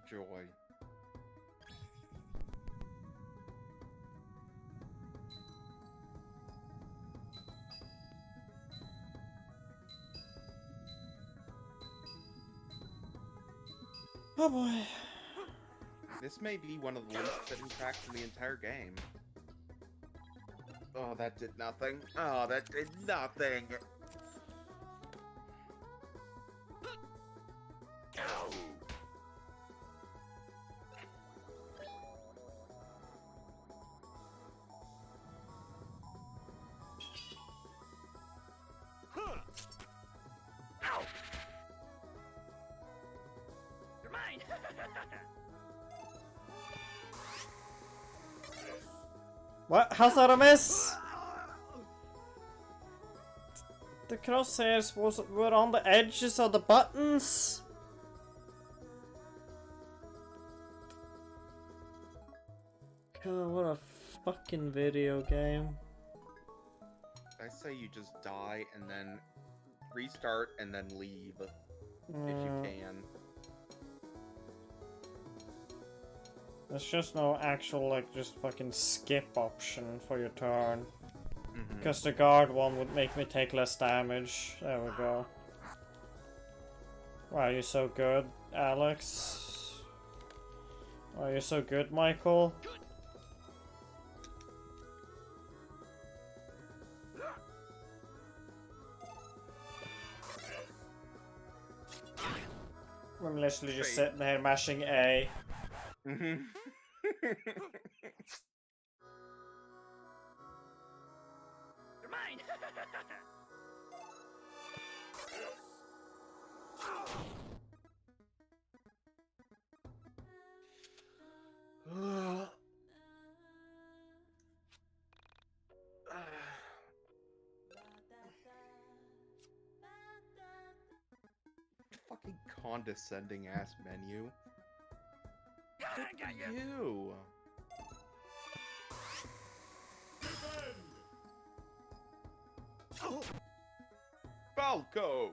Joy. Oh boy. This may be one of the least fitting tracks in the entire game. Oh, that did nothing. Oh, that did nothing. You're mine. What? How's that a miss? The crosshairs were on the edges of the buttons. God, what a fucking video game. I say you just die and then restart and then leave. if you can. There's just no actual, like, just fucking skip option for your turn. Because the guard one would make me take less damage. There we go. Wow, you're so good, Alex. Wow, you're so good, Michael. I'm literally just sitting there mashing A. Mm-hmm. You're mine! Fucking condescending ass menu. I got you! You. Falco.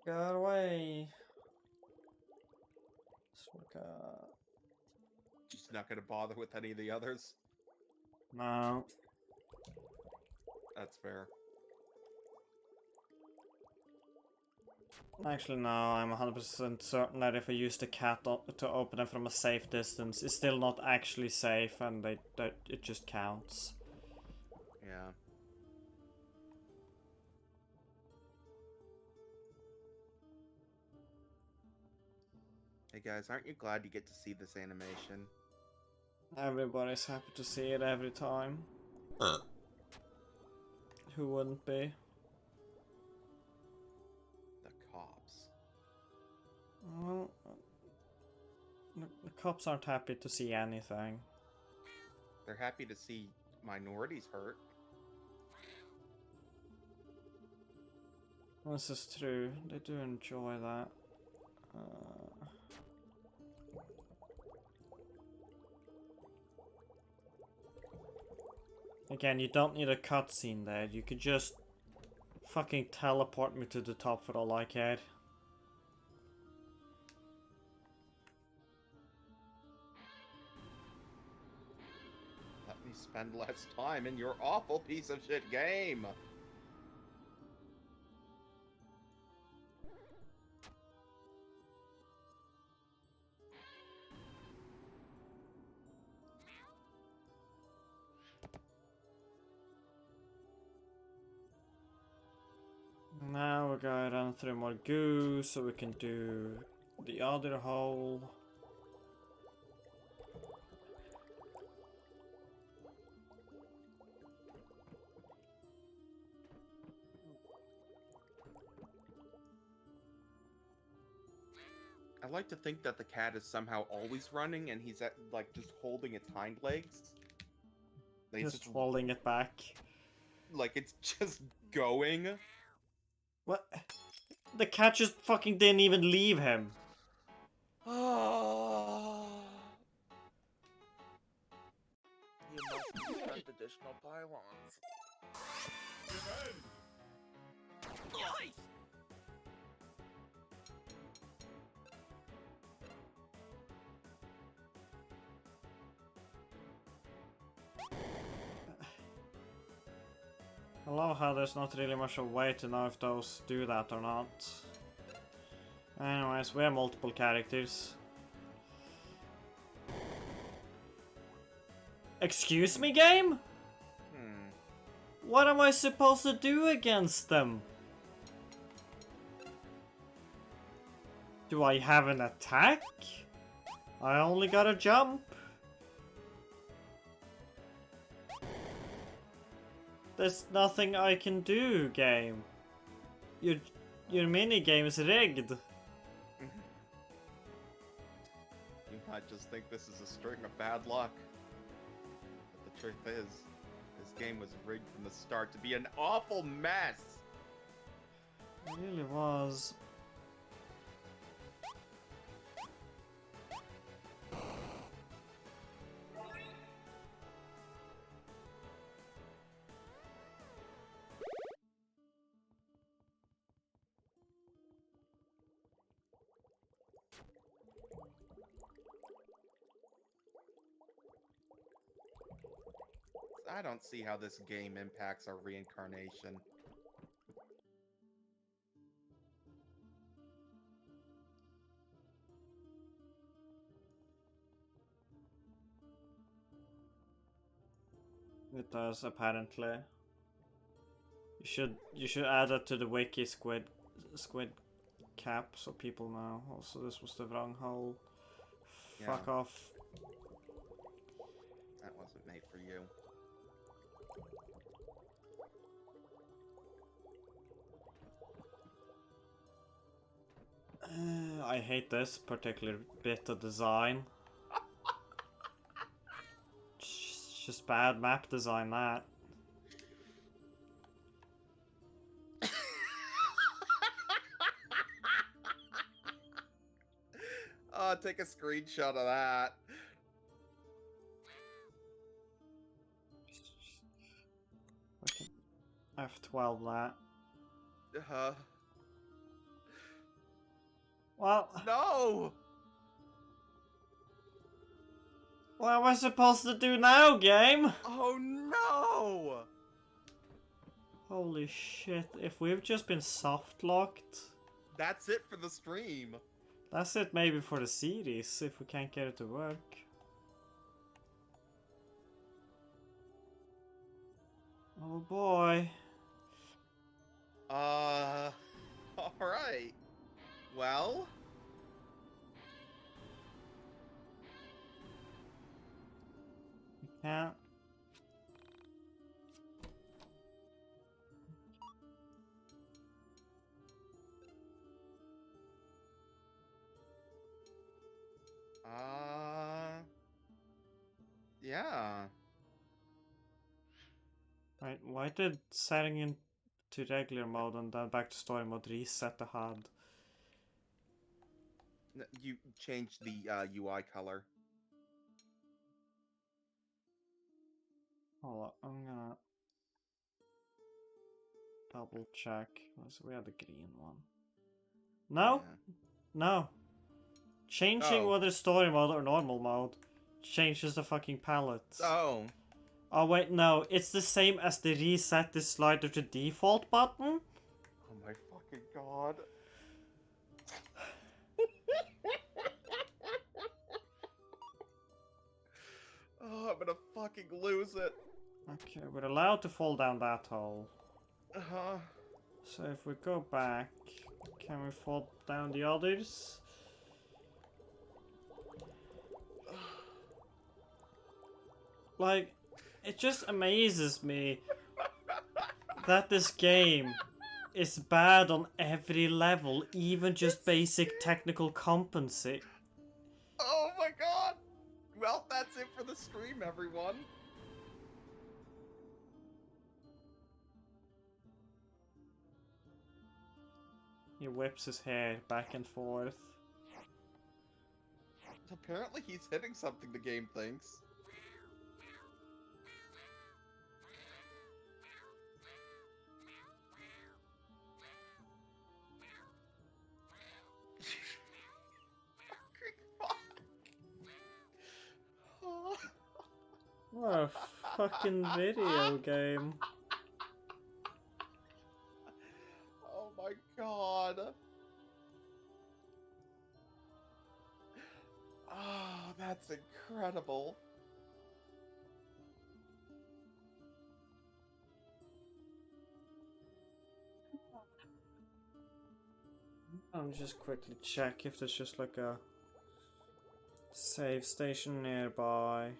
Get away. Just not gonna bother with any of the others. No. That's fair. Actually, no, I'm 100% certain that if I use the cat to open it from a safe distance, it's still not actually safe, and it just counts. Yeah. Hey guys, aren't you glad you get to see this animation? Everybody's happy to see it every time. Who wouldn't be? The cops. Well, the cops aren't happy to see anything. They're happy to see minorities hurt. This is true. They do enjoy that. Again, you don't need a cutscene there. You could just fucking teleport me to the top for all I cared. Let me spend less time in your awful piece of shit game. Now we're going to run through more goo so we can do the other hole. I like to think that the cat is somehow always running and he's like just holding its hind legs. Like, Just holding it back. Like it's just going. What? The cat just fucking didn't even leave him. You must construct additional pylons. Yikes! I love how there's not really much of a way to know if those do that or not. Anyways, we have multiple characters. Excuse me, game? What am I supposed to do against them? Do I have an attack? I only got a jump. There's nothing I can do, game. Your minigame is rigged. You might just think this is a string of bad luck. But the truth is game was rigged from the start to be an awful mess. It really was. I don't see how this game impacts our reincarnation. It does, apparently. You should add that to the wiki squid cap so people know. Also, this was the wrong hole. Fuck off. That wasn't made for you. I hate this particular bit of design. Just bad map design, that. Take a screenshot of that. Okay. F12 that. Well. No! What am I supposed to do now, game? Oh no! Holy shit, if we've just been soft locked. That's it for the stream. That's it maybe for the series, if we can't get it to work. Oh boy. Alright. Well... We can't. Yeah. Right, why did setting into regular mode and then back to story mode reset the HUD? You changed the UI color. Hold on, I'm gonna double check. So we had the green one. No? Yeah. No. Changing whether story mode or normal mode changes the fucking palettes. Oh. Oh wait, no. It's the same as the reset the slider to default button? Oh my fucking god. Oh, I'm gonna fucking lose it. Okay, we're allowed to fall down that hole. Uh-huh. So if we go back, can we fall down the others? Like, it just amazes me that this game is bad on every level, even just basic technical competency. Oh my god! Well, that's it for the stream, everyone. He whips his hair back and forth. Apparently he's hitting something, the game thinks. What a fucking video game. Oh my god. Oh, that's incredible. I'll just quickly check if there's just like a save station nearby.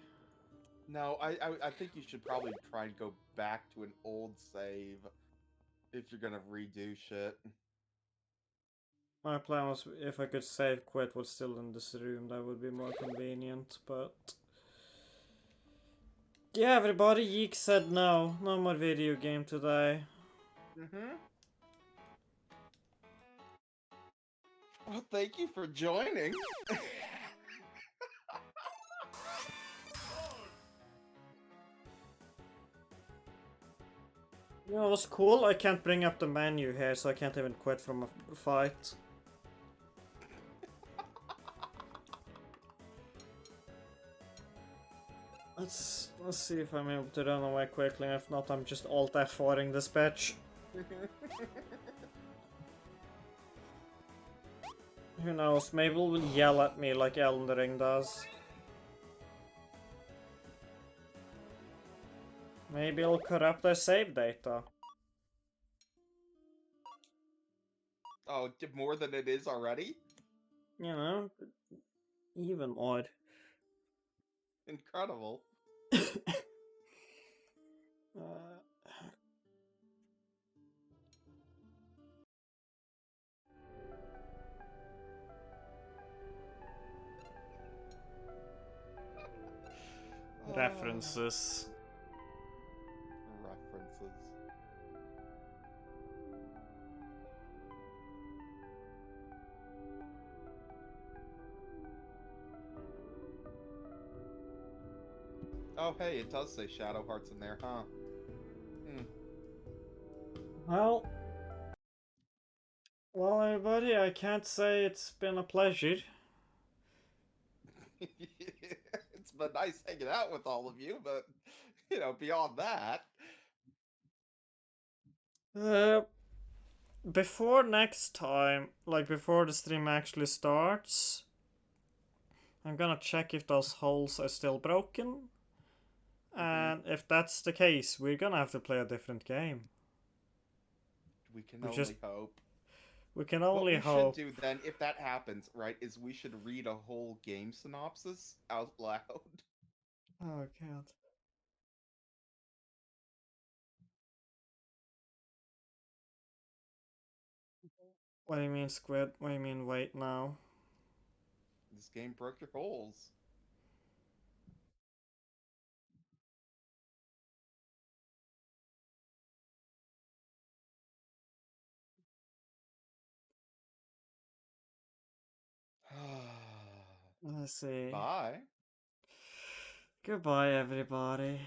No, I think you should probably try and go back to an old save if you're gonna redo shit. My plan was if I could save quit what's still in this room, that would be more convenient, but Yeah, everybody, Yeek said no. No more video game today. Mm-hmm. Well, thank you for joining. You know what's cool? I can't bring up the menu here, so I can't even quit from a fight. Let's see if I'm able to run away quickly. If not, I'm just alt F4ing this bitch. Who knows? Maybe it will yell at me like Elden Ring does. Maybe it'll corrupt their save data. Oh, more than it is already? You know, even odd. Incredible. References. References. Oh, hey, it does say Shadow Hearts in there, huh? Well, everybody, I can't say it's been a pleasure. It's been nice hanging out with all of you, but, you know, beyond that... Before next time, like before the stream actually starts, I'm gonna check if those holes are still broken. And if that's the case, we're gonna have to play a different game. We can We only just- hope. We can only hope. What we should do then, if that happens, right, is we should read a whole game synopsis out loud. Oh god. What do you mean, Squid? What do you mean, wait now? This game broke your holes. Let's see. Bye. Goodbye, everybody.